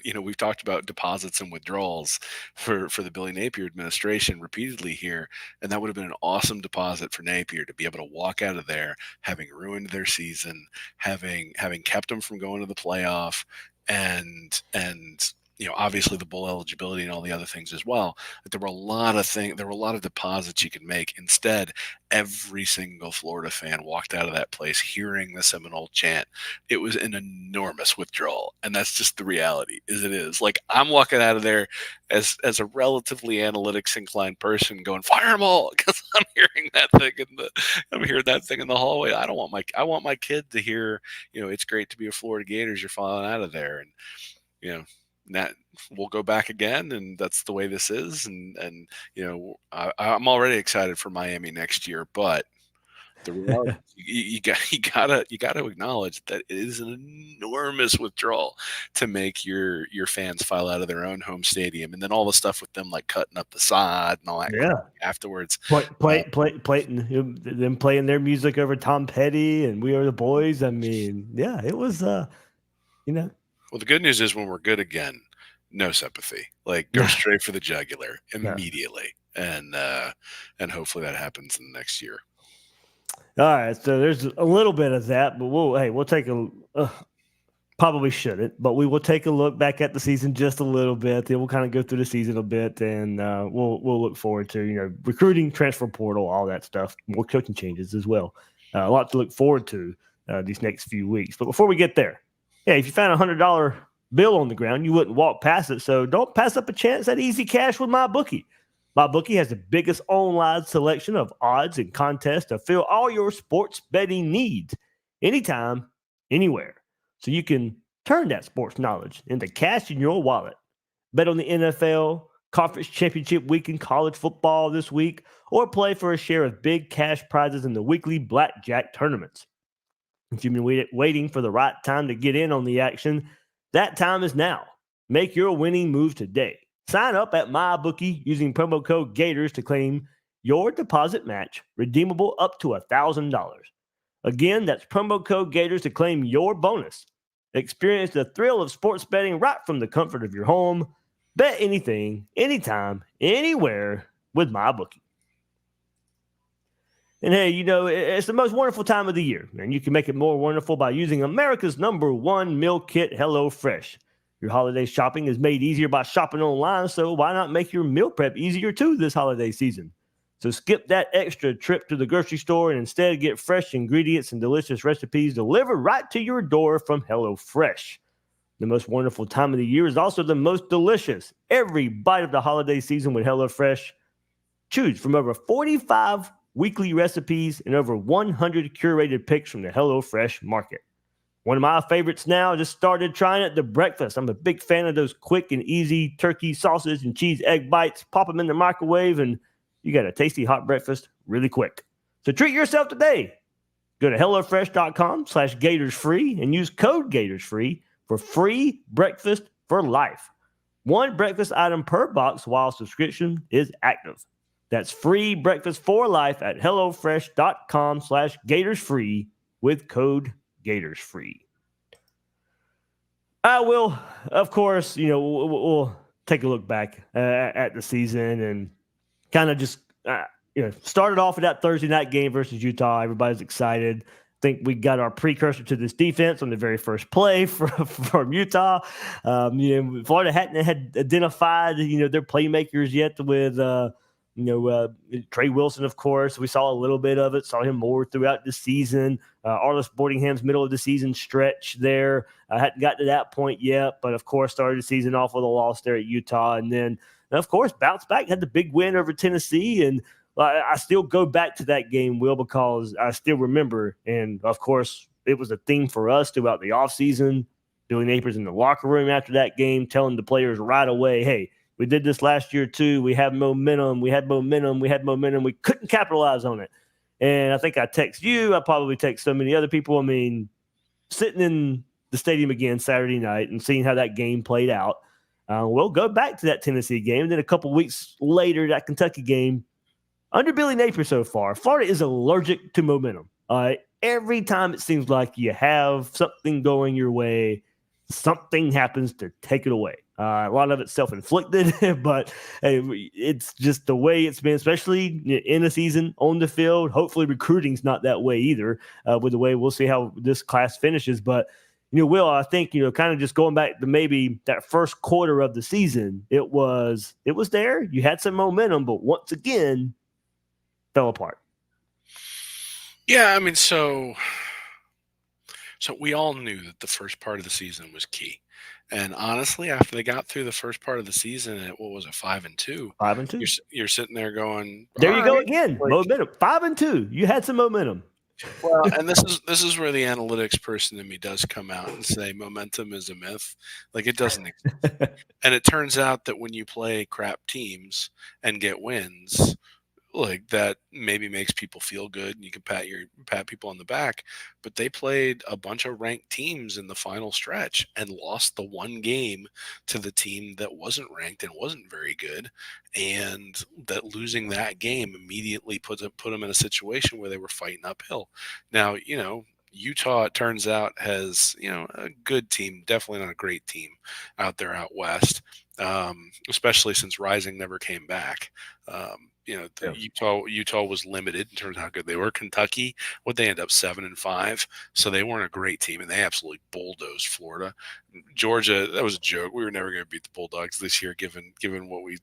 We've talked about deposits and withdrawals for the Billy Napier administration repeatedly here, and that would have been an awesome deposit for Napier to be able to walk out of there having ruined their season, having kept them from going to the playoff, and obviously the bowl eligibility and all the other things as well. But there were a lot of deposits you could make. Instead, every single Florida fan walked out of that place hearing the Seminole chant. It was an enormous withdrawal, and that's just the reality. It is. Like, I'm walking out of there as a relatively analytics inclined person, going, "Fire them all," because I'm hearing that thing in the hallway. I want my kid to hear, it's great to be a Florida Gators. You're falling out of there, and that we'll go back again, and that's the way this is. And I'm already excited for Miami next year, but the reality, you gotta acknowledge that it is an enormous withdrawal to make your fans file out of their own home stadium, and then all the stuff with them like cutting up the sod and all that crap afterwards. Them playing their music over Tom Petty and "We Are the Boys." I mean, yeah, it was Well, the good news is when we're good again, no sympathy. Like, go straight for the jugular immediately, and hopefully that happens in the next year. All right, so there's a little bit of that, but we'll take probably shouldn't, but we will take a look back at the season just a little bit. Then we'll kind of go through the season a bit, and we'll look forward to recruiting, transfer portal, all that stuff, more coaching changes as well. A lot to look forward to these next few weeks. But before we get there, if you found $100 bill on the ground, you wouldn't walk past it. So don't pass up a chance at easy cash with MyBookie. MyBookie has the biggest online selection of odds and contests to fill all your sports betting needs anytime, anywhere. So you can turn that sports knowledge into cash in your wallet. Bet on the NFL, conference championship week in college football this week, or play for a share of big cash prizes in the weekly blackjack tournaments. If you've been waiting for the right time to get in on the action, that time is now. Make your winning move today. Sign up at MyBookie using promo code Gators to claim your deposit match, redeemable up to $1,000. Again, that's promo code Gators to claim your bonus. Experience the thrill of sports betting right from the comfort of your home. Bet anything, anytime, anywhere with MyBookie. And hey, it's the most wonderful time of the year, and you can make it more wonderful by using America's #1 meal kit, HelloFresh. Your holiday shopping is made easier by shopping online, so why not make your meal prep easier too this holiday season? So skip that extra trip to the grocery store and instead get fresh ingredients and delicious recipes delivered right to your door from HelloFresh. The most wonderful time of the year is also the most delicious. Every bite of the holiday season with HelloFresh. Choose from over 45 weekly recipes and over 100 curated picks from the HelloFresh market. One of my favorites now, just started trying it, the breakfast. I'm a big fan of those quick and easy turkey, sausage, and cheese egg bites. Pop them in the microwave, and you got a tasty hot breakfast really quick. So treat yourself today. Go to HelloFresh.com/GatorsFree and use code GatorsFree for free breakfast for life. One breakfast item per box while subscription is active. That's free breakfast for life at HelloFresh.com/GatorsFree with code GatorsFree. I will, of course, we'll take a look back at the season and kind of just, started off with that Thursday night game versus Utah. Everybody's excited. I think we got our precursor to this defense on the very first play from Utah. Florida hadn't had identified, their playmakers yet with, Trey Wilson, of course. We saw a little bit of it, saw him more throughout the season. Arliss Boardingham's middle of the season stretch there. I hadn't gotten to that point yet, but of course started the season off with a loss there at Utah. And then, of course, bounced back, had the big win over Tennessee. And I still go back to that game, Will, because I still remember. And, of course, it was a theme for us throughout the offseason. Billy Napier's in the locker room after that game, telling the players right away, hey, we did this last year too. We have momentum. We had momentum. We couldn't capitalize on it. And I think I text you. I probably text so many other people. I mean, sitting in the stadium again Saturday night and seeing how that game played out. We'll go back to that Tennessee game. Then a couple weeks later, that Kentucky game. Under Billy Napier so far, Florida is allergic to momentum. Every time it seems like you have something going your way, something happens to take it away. A lot of it's self-inflicted, but hey, it's just the way it's been, especially in the season, on the field. Hopefully recruiting's not that way either with the way we'll see how this class finishes. But, Will, I think, kind of just going back to maybe that first quarter of the season, it was there. You had some momentum, but once again, fell apart. Yeah, I mean, so we all knew that the first part of the season was key. And honestly, after they got through the first part of the season at, what was it, 5-2, 5-2. you're sitting there going, There all you go right, again. like, Momentum. 5-2. You had some momentum. well, and this is where the analytics person in me does come out and say momentum is a myth. Like, it doesn't exist. And it turns out that when you play crap teams and get wins, like, that maybe makes people feel good and you can pat people on the back, but they played a bunch of ranked teams in the final stretch and lost the one game to the team that wasn't ranked and wasn't very good, and that losing that game immediately put them in a situation where they were fighting uphill. Now, Utah, it turns out, has, a good team, definitely not a great team out west, especially since Rising never came back. Yeah. Utah was limited in terms of how good they were. Kentucky, what they end up 7-5, so they weren't a great team, and they absolutely bulldozed Florida. Georgia, that was a joke. We were never going to beat the Bulldogs this year, given what we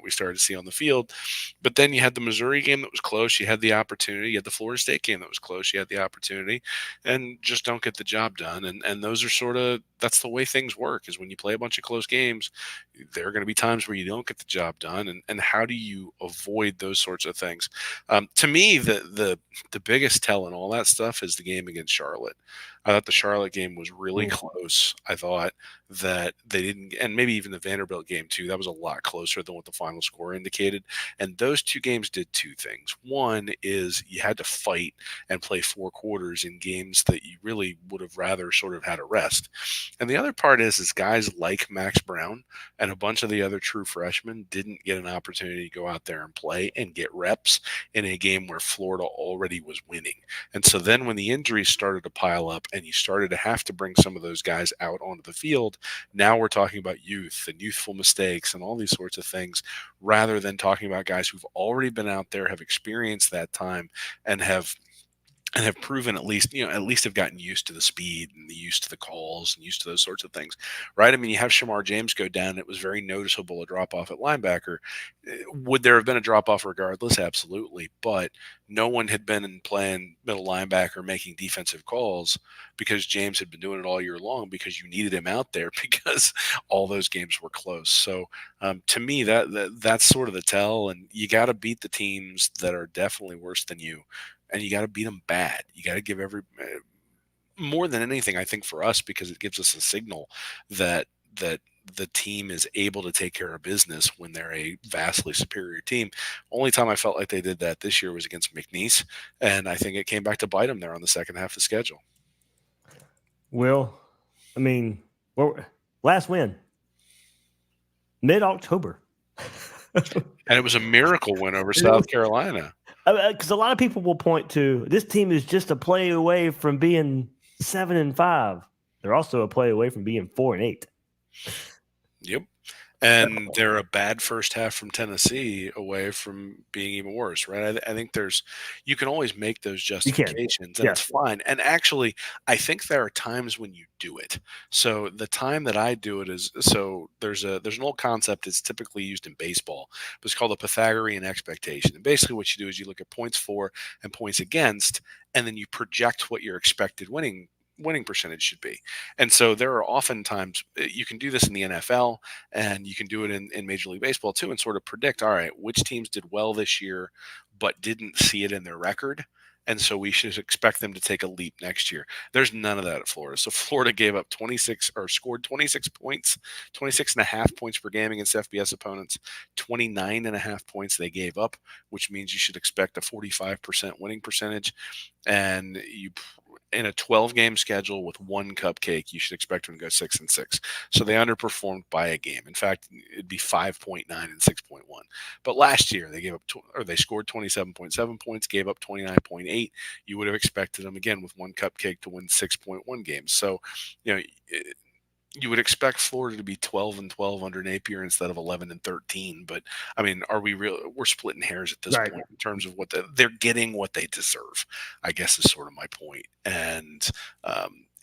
started to see on the field. But then you had the Missouri game that was close. You had the opportunity. You had the Florida State game that was close. You had the opportunity, and just don't get the job done. And those are sort of, that's the way things work. Is when you play a bunch of close games, there are going to be times where you don't get the job done. And how do you avoid those sorts of things? To me, the biggest tell in all that stuff is the game against Charlotte. I thought the Charlotte game was really close. I thought that they didn't, and maybe even the Vanderbilt game too, that was a lot closer than what the final score indicated. And those two games did two things. One is you had to fight and play 4 quarters in games that you really would have rather sort of had a rest. And the other part is guys like Max Brown and a bunch of the other true freshmen didn't get an opportunity to go out there and play and get reps in a game where Florida already was winning. And so then when the injuries started to pile up and you started to have to bring some of those guys out onto the field, now we're talking about youth and youthful mistakes and all these sorts of things, rather than talking about guys who've already been out there, have experienced that time, and have proven at least have gotten used to the speed and used to the calls and used to those sorts of things, right? I mean, you have Shamar James go down. It was very noticeable, a drop off at linebacker. Would there have been a drop off regardless? Absolutely. But no one had been playing middle linebacker making defensive calls because James had been doing it all year long, because you needed him out there because all those games were close. So to me, that's sort of the tell. And you got to beat the teams that are definitely worse than you. And you got to beat them bad. You got to give more than anything, I think, for us, because it gives us a signal that the team is able to take care of business when they're a vastly superior team. Only time I felt like they did that this year was against McNeese, and I think it came back to bite them there on the second half of the schedule. Well, I mean, last win, mid-October. And it was a miracle win over South Carolina. Because a lot of people will point to, this team is just a play away from being 7-5. They're also a play away from being 4-8. Yep. And they're a bad first half from Tennessee away from being even worse, right? I think you can always make those justifications, and it's fine. And actually, I think there are times when you do it. So the time that I do it is, so there's an old concept that's typically used in baseball, but it's called the Pythagorean expectation. And basically what you do is you look at points for and points against, and then you project what your expected winning percentage should be. And so there are often times you can do this in the NFL, and you can do it in Major League Baseball too, and sort of predict, all right, which teams did well this year but didn't see it in their record, and so we should expect them to take a leap next year. There's none of that at Florida. So Florida gave up 26, or scored 26 points, 26.5 points per game against FBS opponents, 29.5 points they gave up, which means you should expect a 45% winning percentage. And in a 12-game schedule with one cupcake, you should expect them to go 6-6. So they underperformed by a game. In fact, it'd be 5.9 and 6.1. But last year they scored 27.7 points, gave up 29.8. You would have expected them again with one cupcake to win 6.1 games. So, you would expect Florida to be 12-12 under Napier instead of 11-13. But I mean, are we real? We're splitting hairs at this Right. point in terms of what they're getting, what they deserve, I guess is sort of my point. And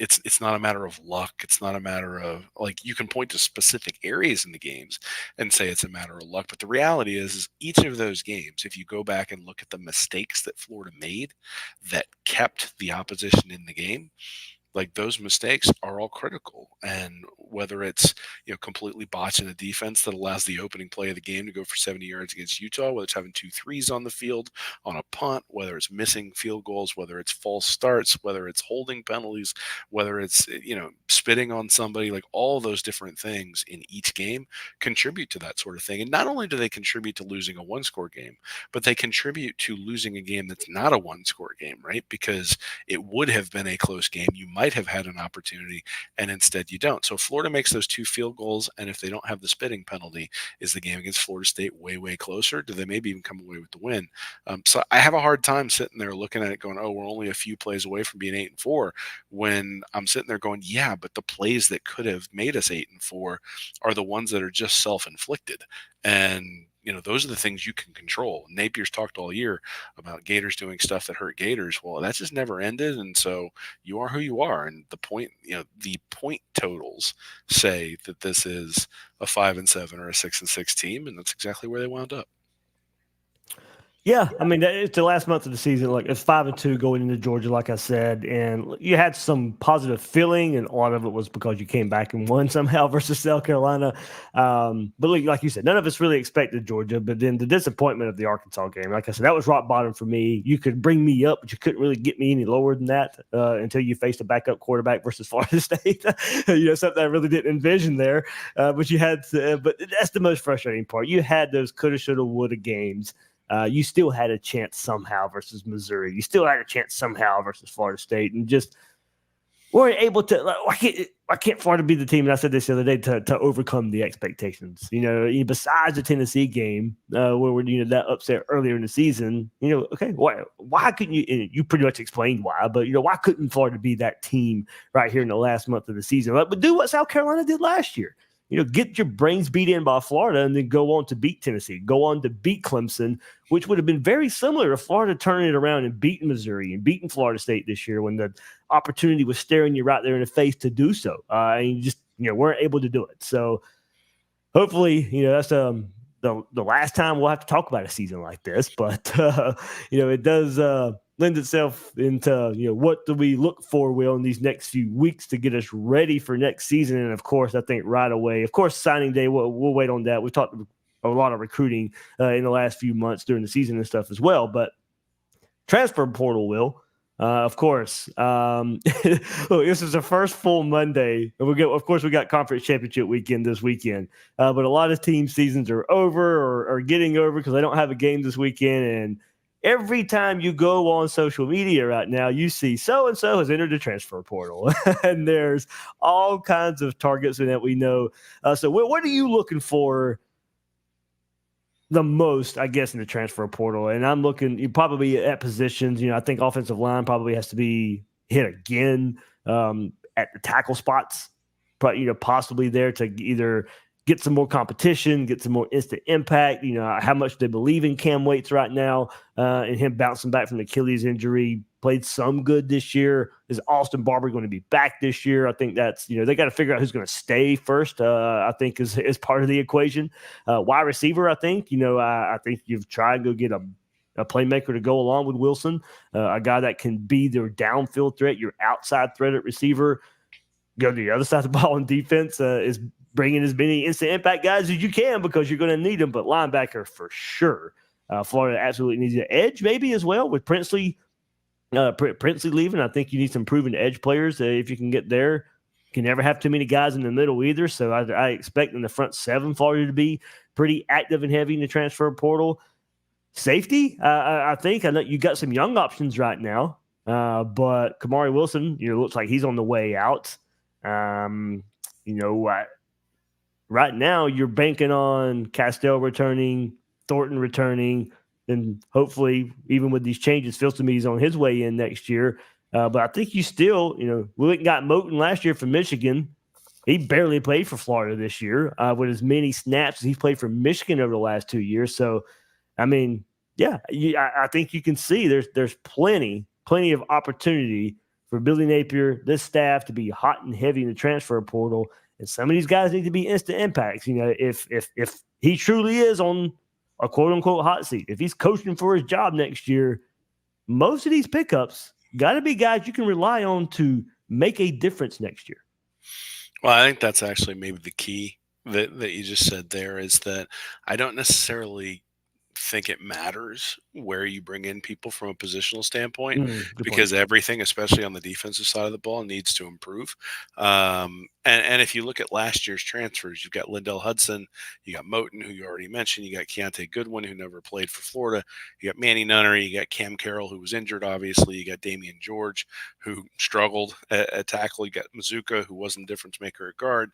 it's not a matter of luck. It's not a matter of, like, you can point to specific areas in the games and say it's a matter of luck. But the reality is each of those games, if you go back and look at the mistakes that Florida made that kept the opposition in the game, like, those mistakes are all critical. And whether it's, completely botching a defense that allows the opening play of the game to go for 70 yards against Utah, whether it's having 2 threes on the field on a punt, whether it's missing field goals, whether it's false starts, whether it's holding penalties, whether it's, spitting on somebody, like, all those different things in each game contribute to that sort of thing. And not only do they contribute to losing a 1-score game, but they contribute to losing a game that's not a 1-score game, right? Because it would have been a close game. You might have had an opportunity, and instead you don't. So Florida makes those 2 field goals, and if they don't have the spitting penalty, is the game against Florida State way, way closer? Do they maybe even come away with the win? So I have a hard time sitting there looking at it going, oh, we're only a few plays away from being 8-4, when I'm sitting there going, yeah, but the plays that could have made us 8-4 are the ones that are just self-inflicted. And those are the things you can control. Napier's talked all year about Gators doing stuff that hurt Gators. Well, that just never ended. And so you are who you are. And the point totals say that this is a 5-7 or a 6-6 team. And that's exactly where they wound up. Yeah, I mean, it's the last month of the season. Like, it's 5-2 going into Georgia, like I said, and you had some positive feeling, and a lot of it was because you came back and won somehow versus South Carolina. But like you said, none of us really expected Georgia. But then the disappointment of the Arkansas game, like I said, that was rock bottom for me. You could bring me up, but you couldn't really get me any lower than that until you faced a backup quarterback versus Florida State. Something I really didn't envision there. But you had, but that's the most frustrating part. You had those coulda, shoulda, woulda games. You still had a chance somehow versus Missouri. You still had a chance somehow versus Florida State, and just weren't able to. Why can't Florida be the team? And I said this the other day, to overcome the expectations. Besides the Tennessee game, where we're that upset earlier in the season. Okay, why couldn't you? You pretty much explained why, but why couldn't Florida be that team right here in the last month of the season? But do what South Carolina did last year. Get your brains beat in by Florida and then go on to beat Tennessee, go on to beat Clemson, which would have been very similar to Florida turning it around and beating Missouri and beating Florida State this year when the opportunity was staring you right there in the face to do so. And you just, weren't able to do it. So hopefully, that's the last time we'll have to talk about a season like this. But, it does lend itself into, what do we look for, Will, in these next few weeks to get us ready for next season. And, of course, I think right away, of course, signing day, we'll wait on that. We've talked a lot of recruiting in the last few months during the season and stuff as well. But transfer portal, Will, of course. Look, this is the first full Monday. And of course, we got conference championship weekend this weekend. But a lot of team seasons are over or getting over because they don't have a game this weekend. And every time you go on social media right now, you see so-and-so has entered the transfer portal. And there's all kinds of targets in that we know. So what are you looking for the most, I guess, in the transfer portal? And I'm looking probably at positions. I think offensive line probably has to be hit again at the tackle spots. But, possibly there to either get some more competition, get some more instant impact. How much they believe in Cam Waits right now and him bouncing back from the Achilles injury. Played some good this year. Is Austin Barber going to be back this year? I think that's, they got to figure out who's going to stay first, I think is part of the equation. Wide receiver, I think, I think you've tried to go get a playmaker to go along with Wilson, a guy that can be their downfield threat, your outside threat at receiver. Go to the other side of the ball in defense is bringing as many instant impact guys as you can because you're going to need them. But linebacker for sure. Florida absolutely needs an edge maybe as well with Princely leaving. I think you need some proven edge players if you can get there. You can never have too many guys in the middle either. So I expect in the front seven Florida to be pretty active and heavy in the transfer portal. Safety, I think. I know you got some young options right now, but Kamari Wilson, looks like he's on the way out. Right now you're banking on Castell returning, Thornton returning, and hopefully even with these changes, feels to me he's on his way in next year. But I think you still, we went and got Moten last year from Michigan. He barely played for Florida this year with as many snaps as he's played for Michigan over the last 2 years. So, I mean, yeah, I think you can see there's plenty of opportunity for Billy Napier, this staff, to be hot and heavy in the transfer portal. And some of these guys need to be instant impacts. You know, if he truly is on a quote unquote hot seat, if he's coaching for his job next year, most of these pickups got to be guys you can rely on to make a difference next year. Well, I think that's actually maybe the key that you just said there, is that I don't necessarily think it matters where you bring in people from a positional standpoint, Good point. because everything, especially on the defensive side of the ball, needs to improve. And if you look at last year's transfers, you've got Lindell Hudson, you got Moten, who you already mentioned, you got Keontae Goodwin, who never played for Florida, you got Manny Nunnery, you got Cam Carroll, who was injured, obviously, you got Damian George, who struggled at tackle, you got Mazuka, who wasn't a difference maker at guard.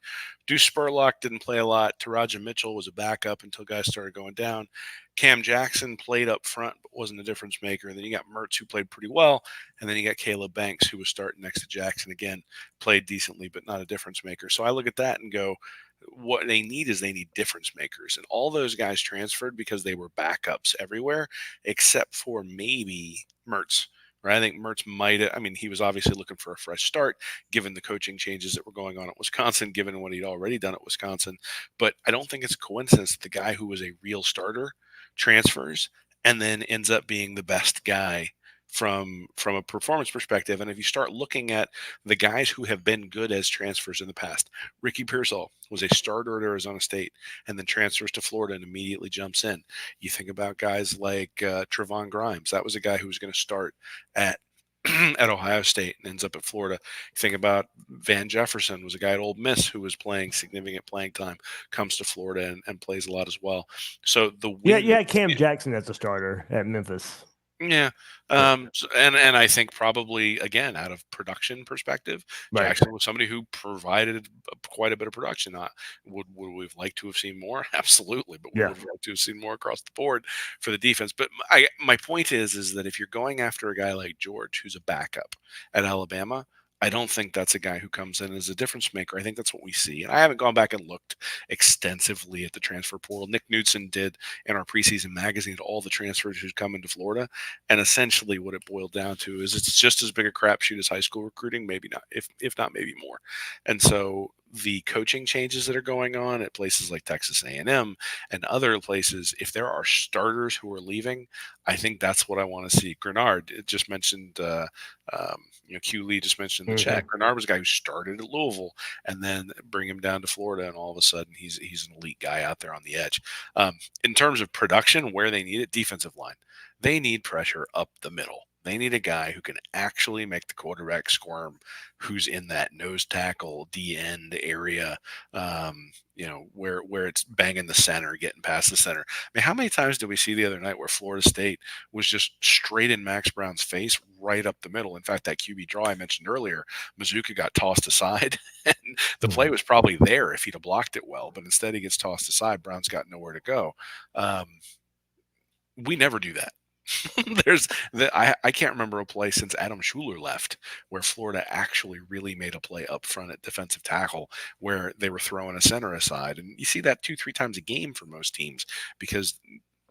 Deuce Spurlock didn't play a lot. Taraja Mitchell was a backup until guys started going down. Cam Jackson played up front but wasn't a difference maker. And then you got Mertz, who played pretty well. And then you got Caleb Banks, who was starting next to Jackson again, played decently, but not a difference maker. So I look at that and go, what they need is they need difference makers. And all those guys transferred because they were backups everywhere, except for maybe Mertz. Right? I think Mertz might have, I mean, he was obviously looking for a fresh start, given the coaching changes that were going on at Wisconsin, given what he'd already done at Wisconsin. But I don't think it's a coincidence that the guy who was a real starter transfers and then ends up being the best guy from a performance perspective. And if you start looking at the guys who have been good as transfers in the past, Ricky Pearsall was a starter at Arizona State and then transfers to Florida and immediately jumps in. You think about guys like Trevon Grimes. That was a guy who was going to start at at Ohio State and ends up at Florida. You think about Van Jefferson, was a guy at Ole Miss who was playing significant playing time, comes to Florida and plays a lot as well. So the Yeah, Cam Jackson as a starter at Memphis. Yeah. And I think probably, again, out of production perspective, Right. Jackson was somebody who provided quite a bit of production. Would we've liked to have seen more? Absolutely. But we would have liked to have seen more across the board for the defense. But my point is that if you're going after a guy like George, who's a backup at Alabama, I don't think that's a guy who comes in as a difference maker. I think that's what we see. And I haven't gone back and looked extensively at the transfer portal. Nick Knudsen did in our preseason magazine all the transfers who's come into Florida. And essentially what it boiled down to is it's just as big a crapshoot as high school recruiting, maybe not, if not maybe more. And so the coaching changes that are going on at places like Texas A&M and other places, if there are starters who are leaving, I think that's what I want to see. Grenard just mentioned, Q Lee just mentioned in the chat. Grenard was a guy who started at Louisville and then bring him down to Florida, and all of a sudden he's an elite guy out there on the edge. In terms of production, where they need it, defensive line, they need pressure up the middle. They need a guy who can actually make the quarterback squirm, who's in that nose tackle, D-end area, where it's banging the center, getting past the center. I mean, how many times did we see the other night where Florida State was just straight in Max Brown's face right up the middle? In fact, that QB draw I mentioned earlier, Mazuka got tossed aside, and the play was probably there if he'd have blocked it well, but instead he gets tossed aside. Brown's got nowhere to go. We never do that. I can't remember a play since Adam Schuler left where Florida actually really made a play up front at defensive tackle where they were throwing a center aside. And you see that 2-3 times a game for most teams, because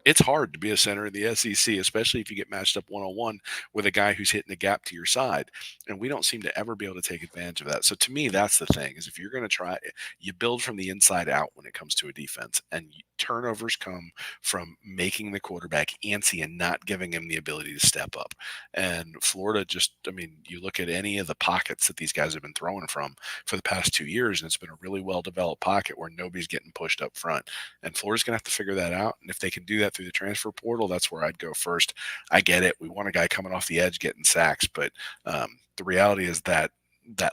it's hard to be a center in the SEC, especially if you get matched up one-on-one with a guy who's hitting the gap to your side. And we don't seem to ever be able to take advantage of that. So to me, that's the thing, is if you're going to try, you build from the inside out when it comes to a defense, and turnovers come from making the quarterback antsy and not giving him the ability to step up. And Florida you look at any of the pockets that these guys have been throwing from for the past 2 years, and it's been a really well-developed pocket where nobody's getting pushed up front. And Florida's going to have to figure that out. And if they can do that through the transfer portal, that's where I'd go first. I get it. We want a guy coming off the edge getting sacks, but the reality is that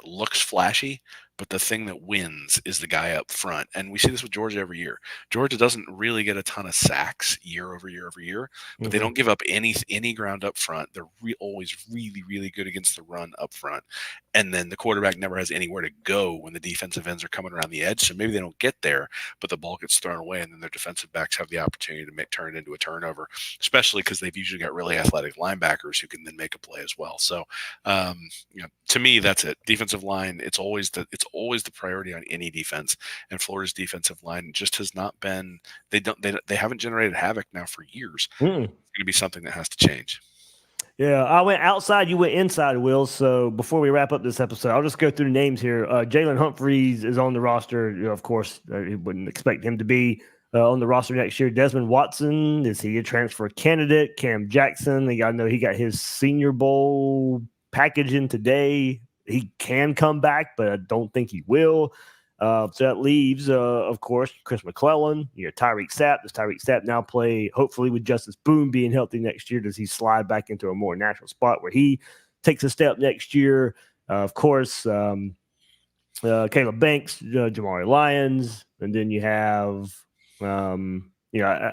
looks flashy, but the thing that wins is the guy up front. And we see this with Georgia every year. Georgia doesn't really get a ton of sacks year over year, but they don't give up any ground up front. They're always really, really good against the run up front. And then the quarterback never has anywhere to go when the defensive ends are coming around the edge. So maybe they don't get there, but the ball gets thrown away, and then their defensive backs have the opportunity to turn it into a turnover, especially because they've usually got really athletic linebackers who can then make a play as well. So, to me, that's it. Defensive line, it's always That's always the priority on any defense. And Florida's defensive line just has not been. They haven't generated havoc now for years. Mm. It's going to be something that has to change. Yeah, I went outside, you went inside, Will. So before we wrap up this episode, I'll just go through the names here. Jalen Humphreys is on the roster. Of course, you wouldn't expect him to be on the roster next year. Desmond Watson, is he a transfer candidate? Cam Jackson, I know he got his Senior Bowl package in today. He can come back, but I don't think he will. So that leaves, of course, Chris McClellan, Tyreek Sapp. Does Tyreek Sapp now play, hopefully, with Justice Boone being healthy next year? Does he slide back into a more natural spot where he takes a step next year? Of course, Caleb Banks, Jamari Lyons, and then you have, I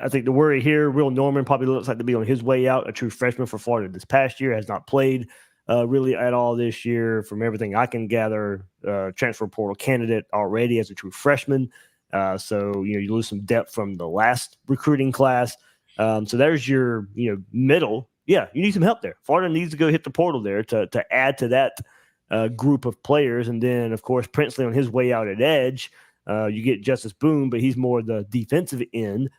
think the worry here, Will Norman probably looks like to be on his way out, a true freshman for Florida this past year, has not played really at all this year. From everything I can gather, transfer portal candidate already as a true freshman. So, you lose some depth from the last recruiting class. So there's your, middle. Yeah, you need some help there. Florida needs to go hit the portal there to add to that group of players. And then, of course, Princely on his way out at edge. You get Justice Boone, but he's more the defensive end,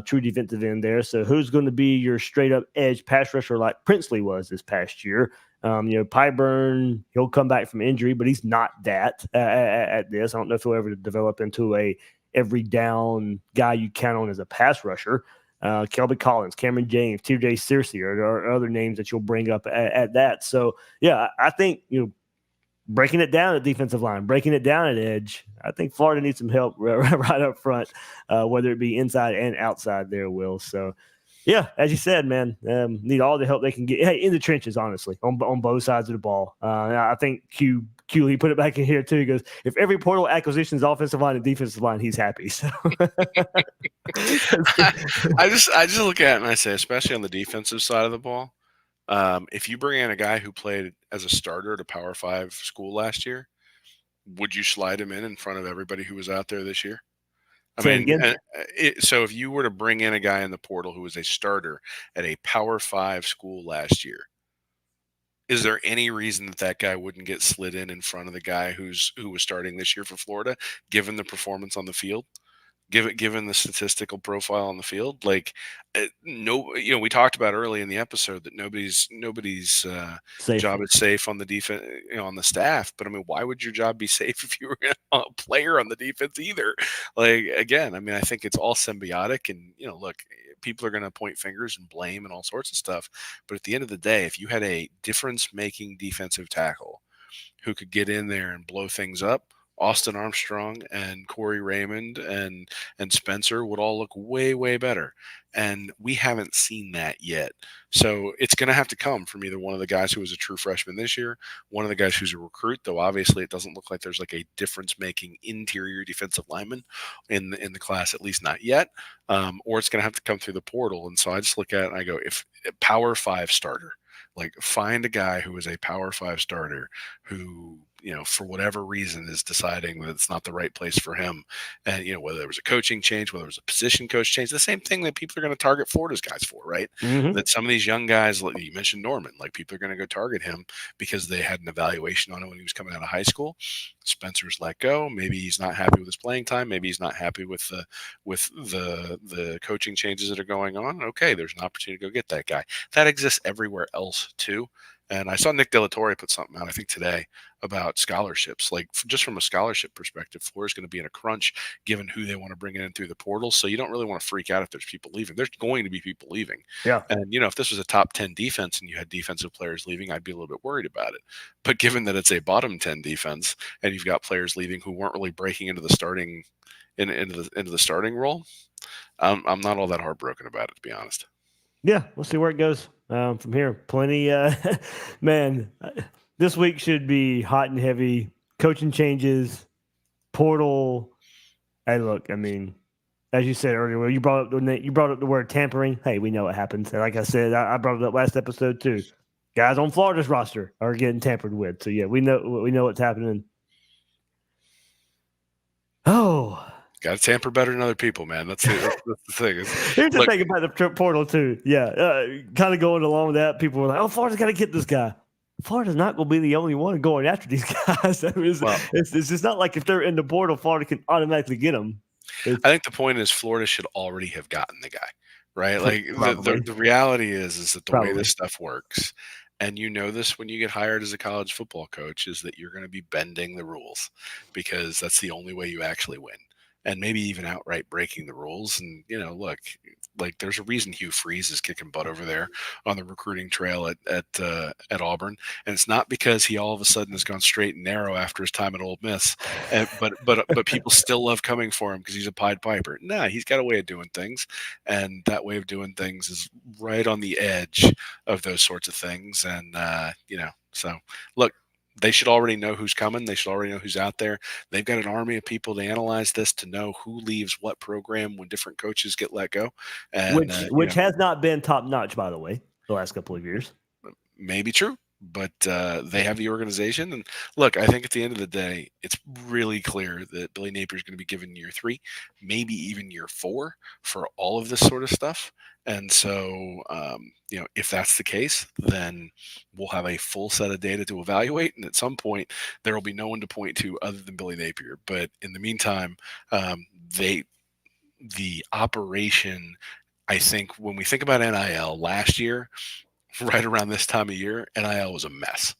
true defensive end there. So who's going to be your straight up edge pass rusher like Princely was this past year? Pyburn, he'll come back from injury, but he's not that at this. I don't know if he'll ever develop into a every down guy you count on as a pass rusher. Kelby Collins, Cameron James, TJ Searcy are other names that you'll bring up at that. So, yeah, I think, breaking it down at defensive line, breaking it down at edge, I think Florida needs some help right up front, whether it be inside and outside there, Will. So, yeah, as you said, man, need all the help they can get. Hey, in the trenches, honestly, on both sides of the ball. I think Q, he put it back in here, too. He goes, if every portal acquisition is offensive line and defensive line, he's happy. So I just look at it and I say, especially on the defensive side of the ball, if you bring in a guy who played as a starter at a Power 5 school last year, would you slide him in front of everybody who was out there this year? So if you were to bring in a guy in the portal who was a starter at a Power 5 school last year, is there any reason that guy wouldn't get slid in front of the guy who was starting this year for Florida, given the performance on the field? Given the statistical profile on the field, we talked about early in the episode that nobody's job is safe on the defense, on the staff. But I mean, why would your job be safe if you were a player on the defense either? Again, I mean, I think it's all symbiotic, and look, people are going to point fingers and blame and all sorts of stuff. But at the end of the day, if you had a difference-making defensive tackle who could get in there and blow things up, Austin Armstrong and Corey Raymond and Spencer would all look way, way better. And we haven't seen that yet. So it's going to have to come from either one of the guys who was a true freshman this year, one of the guys who's a recruit, though obviously it doesn't look like there's like a difference-making interior defensive lineman in the class, at least not yet, or it's going to have to come through the portal. And so I just look at it and I go, if Power 5 starter, find a guy who is a Power 5 starter who, for whatever reason is deciding that it's not the right place for him. And, whether there was a coaching change, whether it was a position coach change, the same thing that people are going to target Florida's guys for, right? Mm-hmm. That some of these young guys, like you mentioned Norman, people are going to go target him because they had an evaluation on him when he was coming out of high school. Spencer's let go. Maybe he's not happy with his playing time. Maybe he's not happy with the coaching changes that are going on. Okay, there's an opportunity to go get that guy. That exists everywhere else too. And I saw Nick Delatorre put something out, I think today, about scholarships. Just from a scholarship perspective, Florida's going to be in a crunch given who they want to bring in through the portal. So you don't really want to freak out if there's people leaving. There's going to be people leaving. Yeah. And, if this was a top 10 defense and you had defensive players leaving, I'd be a little bit worried about it. But given that it's a bottom 10 defense and you've got players leaving who weren't really breaking into the starting into the starting role, I'm not all that heartbroken about it, to be honest. Yeah, we'll see where it goes from here. Plenty, man. This week should be hot and heavy. Coaching changes, portal. Hey, look, I mean, as you said earlier, you brought up the word tampering. Hey, we know what happens. And like I said, I brought it up last episode too. Guys on Florida's roster are getting tampered with. So yeah, we know what's happening. Oh. Got to tamper better than other people, man. That's the thing. Here's the thing about the portal, too. Yeah, kind of going along with that, people were like, oh, Florida's got to get this guy. Florida's not going to be the only one going after these guys. It's just not like if they're in the portal, Florida can automatically get them. I think the point is Florida should already have gotten the guy, right? Like the reality is that the way this stuff works, and you know this when you get hired as a college football coach, is that you're going to be bending the rules because that's the only way you actually win. And maybe even outright breaking the rules. And, look, like there's a reason Hugh Freeze is kicking butt over there on the recruiting trail at Auburn. And it's not because he all of a sudden has gone straight and narrow after his time at Ole Miss. But people still love coming for him because he's a Pied Piper. Nah, he's got a way of doing things. And that way of doing things is right on the edge of those sorts of things. And, so look, they should already know who's coming. They should already know who's out there. They've got an army of people to analyze this, to know who leaves what program when different coaches get let go. And, which has not been top notch, by the way, the last couple of years. Maybe true, but they have the organization. And look, I think at the end of the day, it's really clear that Billy Napier is going to be given year 3, maybe even year 4 for all of this sort of stuff. And so, if that's the case, then we'll have a full set of data to evaluate. And at some point, there will be no one to point to other than Billy Napier. But in the meantime, the operation, I think when we think about NIL last year, right around this time of year, NIL was a mess.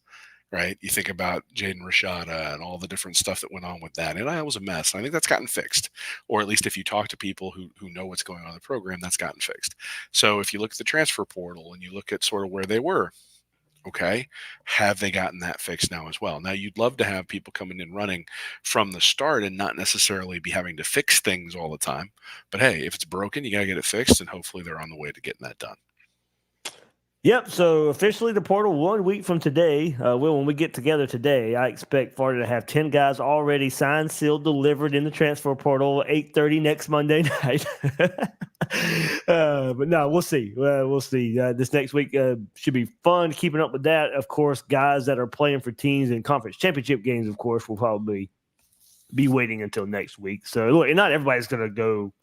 Right? You think about Jaden Rashada and all the different stuff that went on with that. And NIL was a mess. And I think that's gotten fixed. Or at least if you talk to people who know what's going on in the program, that's gotten fixed. So if you look at the transfer portal and you look at sort of where they were, okay, have they gotten that fixed now as well? Now, you'd love to have people coming in running from the start and not necessarily be having to fix things all the time. But hey, if it's broken, you got to get it fixed. And hopefully they're on the way to getting that done. Yep. So officially the portal 1 week from today. When we get together today, I expect Florida to have 10 guys already signed, sealed, delivered in the transfer portal 8:30 next Monday night. But no, we'll see. We'll see. This next week should be fun keeping up with that. Of course, guys that are playing for teams in conference championship games, of course, will probably be waiting until next week. So look, not everybody's going to go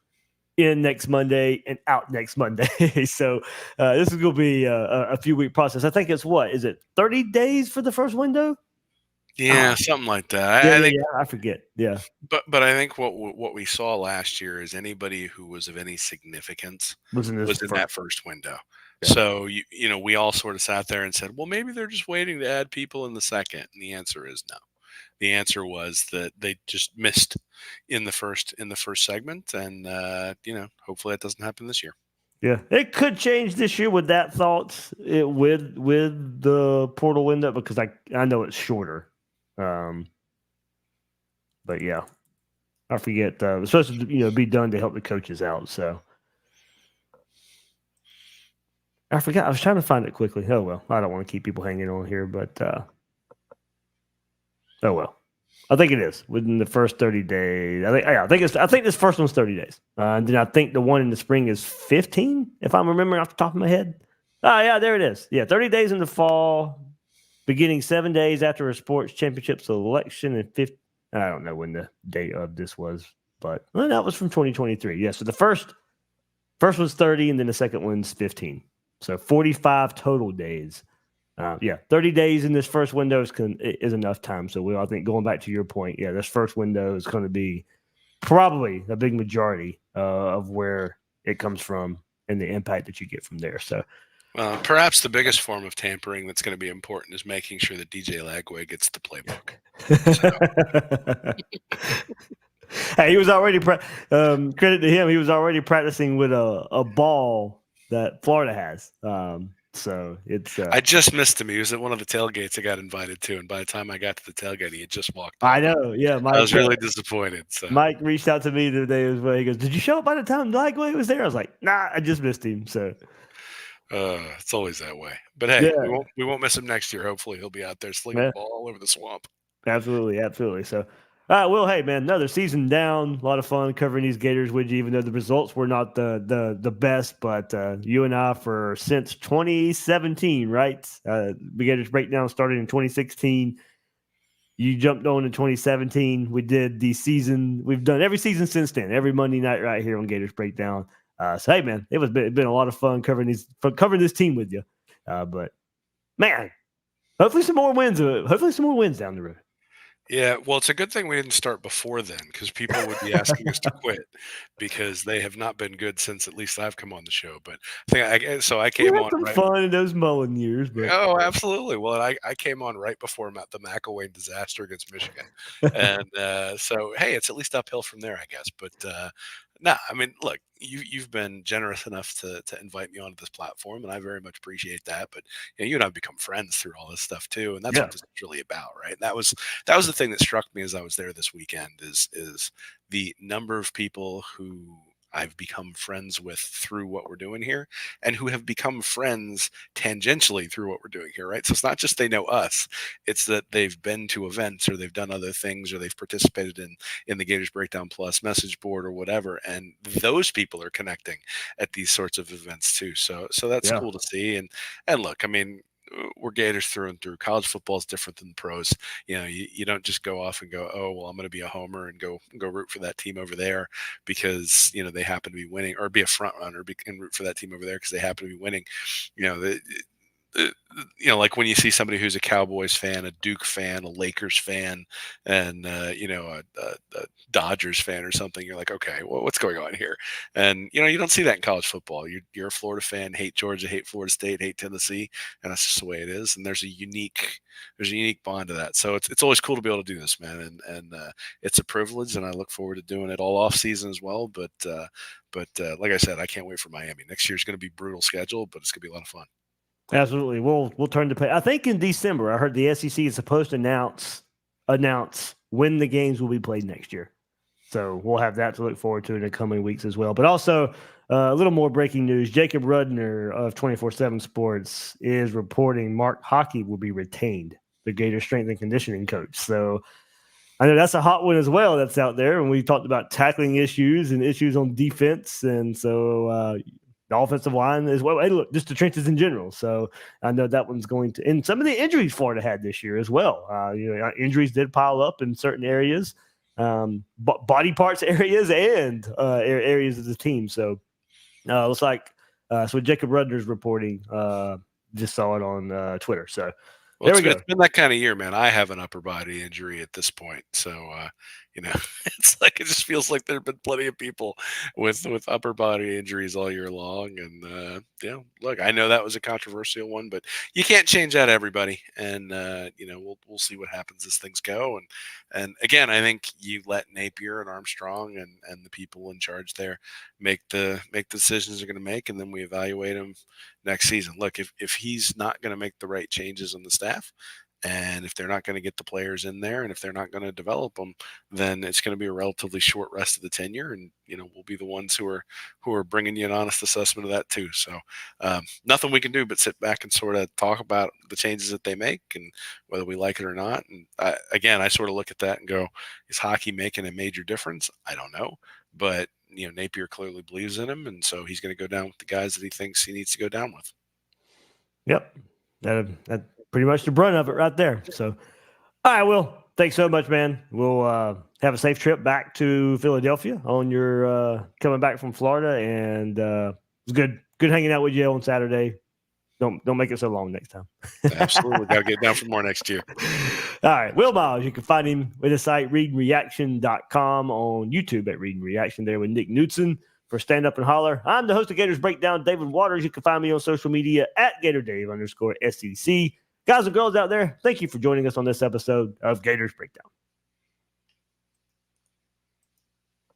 in next Monday and out next Monday. So this is going to be a few week process. I think it's is it 30 days for the first window? Yeah, something like that. I forget. Yeah. But I think what we saw last year is anybody who was of any significance was in that first window. Yeah. So, we all sort of sat there and said, well, maybe they're just waiting to add people in the second. And the answer is no. The answer was that they just missed in the first segment, and hopefully that doesn't happen this year. Yeah, it could change this year with that thoughts with the portal window because I know it's shorter, but yeah, I forget it's supposed to be done to help the coaches out. So I forgot. I was trying to find it quickly. Oh well, I don't want to keep people hanging on here, but. Oh well, I think it is within the first 30 days. I think this first one's 30 days, and then I think the one in the spring is 15, if I'm remembering off the top of my head. Oh yeah, there it is. Yeah, 30 days in the fall, beginning 7 days after a sports championship selection, and 50. I don't know when the date of this was, but that was from 2023. Yeah, so the first one's 30, and then the second one's 15. So 45 total days. 30 days in this first window is enough time. So I think going back to your point, this first window is going to be probably a big majority of where it comes from and the impact that you get from there. So perhaps the biggest form of tampering that's going to be important is making sure that DJ Lagway gets the playbook. Hey, he was already credit to him. He was already practicing with a ball that Florida has. So it's. I just missed him. He was at one of the tailgates I got invited to, and by the time I got to the tailgate, he had just walked out. I know. Yeah, Mike, I was really disappointed. So. Mike reached out to me the day as well. He goes, "Did you show up by the time Lagway was there?" I was like, "Nah, I just missed him." So. It's always that way. But hey, we won't miss him next year. Hopefully, he'll be out there slinging the ball all over the swamp. Absolutely. So. All right, well, hey, man, another season down. A lot of fun covering these Gators with you, even though the results were not the best. But you and I, since 2017, right? The Gators Breakdown started in 2016. You jumped on in 2017. We did the season. We've done every season since then, every Monday night right here on Gators Breakdown. So, hey, man, it's been a lot of fun covering this team with you. But, man, Hopefully some more wins. Hopefully some more wins down the road. Yeah, well, it's a good thing we didn't start before then, because people would be asking us to quit because they have not been good since at least I've come on the show. But I We came had on some right. fun in those Mullen years, but Oh, absolutely. Well, I came on right before the McElwain disaster against Michigan, and so hey, it's at least uphill from there, I guess. But no, I mean, look, you've been generous enough to invite me onto this platform, and I very much appreciate that. But you and I've become friends through all this stuff too, and that's yeah, what this is really about, right? And that was the thing that struck me as I was there this weekend is the number of people who I've become friends with through what we're doing here, and who have become friends tangentially through what we're doing here, right? So it's not just they know us; it's that they've been to events, or they've done other things, or they've participated in the Gators Breakdown Plus message board or whatever, and those people are connecting at these sorts of events too. So that's yeah. cool to see. And look, I mean, we're Gators through and through. College football is different than the pros. You don't just go off and go, oh well, I'm going to be a homer and go root for that team over there because they happen to be winning, or be a front runner and root for that team over there because they happen to be winning. You know, the, like when you see somebody who's a Cowboys fan, a Duke fan, a Lakers fan, and a Dodgers fan or something, you're like, okay, well, what's going on here? And you don't see that in college football. You're a Florida fan, hate Georgia, hate Florida State, hate Tennessee, and that's just the way it is. And there's a unique bond to that. So it's always cool to be able to do this, man, and it's a privilege, and I look forward to doing it all off season as well. But like I said, I can't wait for Miami. Next year's going to be brutal schedule, but it's going to be a lot of fun. Absolutely. We'll turn to pay. I think in December, I heard the SEC is supposed to announce when the games will be played next year. So we'll have that to look forward to in the coming weeks as well. But also a little more breaking news. Jacob Rudner of 24/7 Sports is reporting Mark Hockey will be retained, the Gator strength and conditioning coach. So I know that's a hot one as well that's out there. And we talked about tackling issues and issues on defense. And so the offensive line as well. Hey, look, just the trenches in general. So I know that one's going to, and some of the injuries Florida had this year as well. Injuries did pile up in certain areas, body parts areas and areas of the team. So looks like so Jacob Rudner's reporting. Just saw it on Twitter. So there we go. It's been that kind of year, man. I have an upper body injury at this point, so it's like it just feels like there have been plenty of people with upper body injuries all year long. And look, I know that was a controversial one, but you can't change that, everybody. And we'll see what happens as things go. And again, I think you let Napier and Armstrong and the people in charge there make the decisions they're going to make, and then we evaluate them next season. Look, if he's not going to make the right changes on the staff, and if they're not going to get the players in there, and if they're not going to develop them, then it's going to be a relatively short rest of the tenure. And we'll be the ones who are bringing you an honest assessment of that too. So nothing we can do but sit back and sort of talk about the changes that they make and whether we like it or not. And I sort of look at that and go, is hockey making a major difference? I don't know, but Napier clearly believes in him, and so he's going to go down with the guys that he thinks he needs to go down with. Yep, that pretty much the brunt of it right there. So, all right, Will, thanks so much, man. We'll have a safe trip back to Philadelphia on your coming back from Florida, and it's good hanging out with you on Saturday. Don't make it so long next time. Absolutely, got to get down for more next year. All right, Will Miles, you can find him with the site readandreaction.com, on YouTube at Read and Reaction there with Nick Knudsen for Stand Up and Holler. I'm the host of Gators Breakdown, David Waters. You can find me on social media at GatorDave_SEC. Guys and girls out there, thank you for joining us on this episode of Gators Breakdown.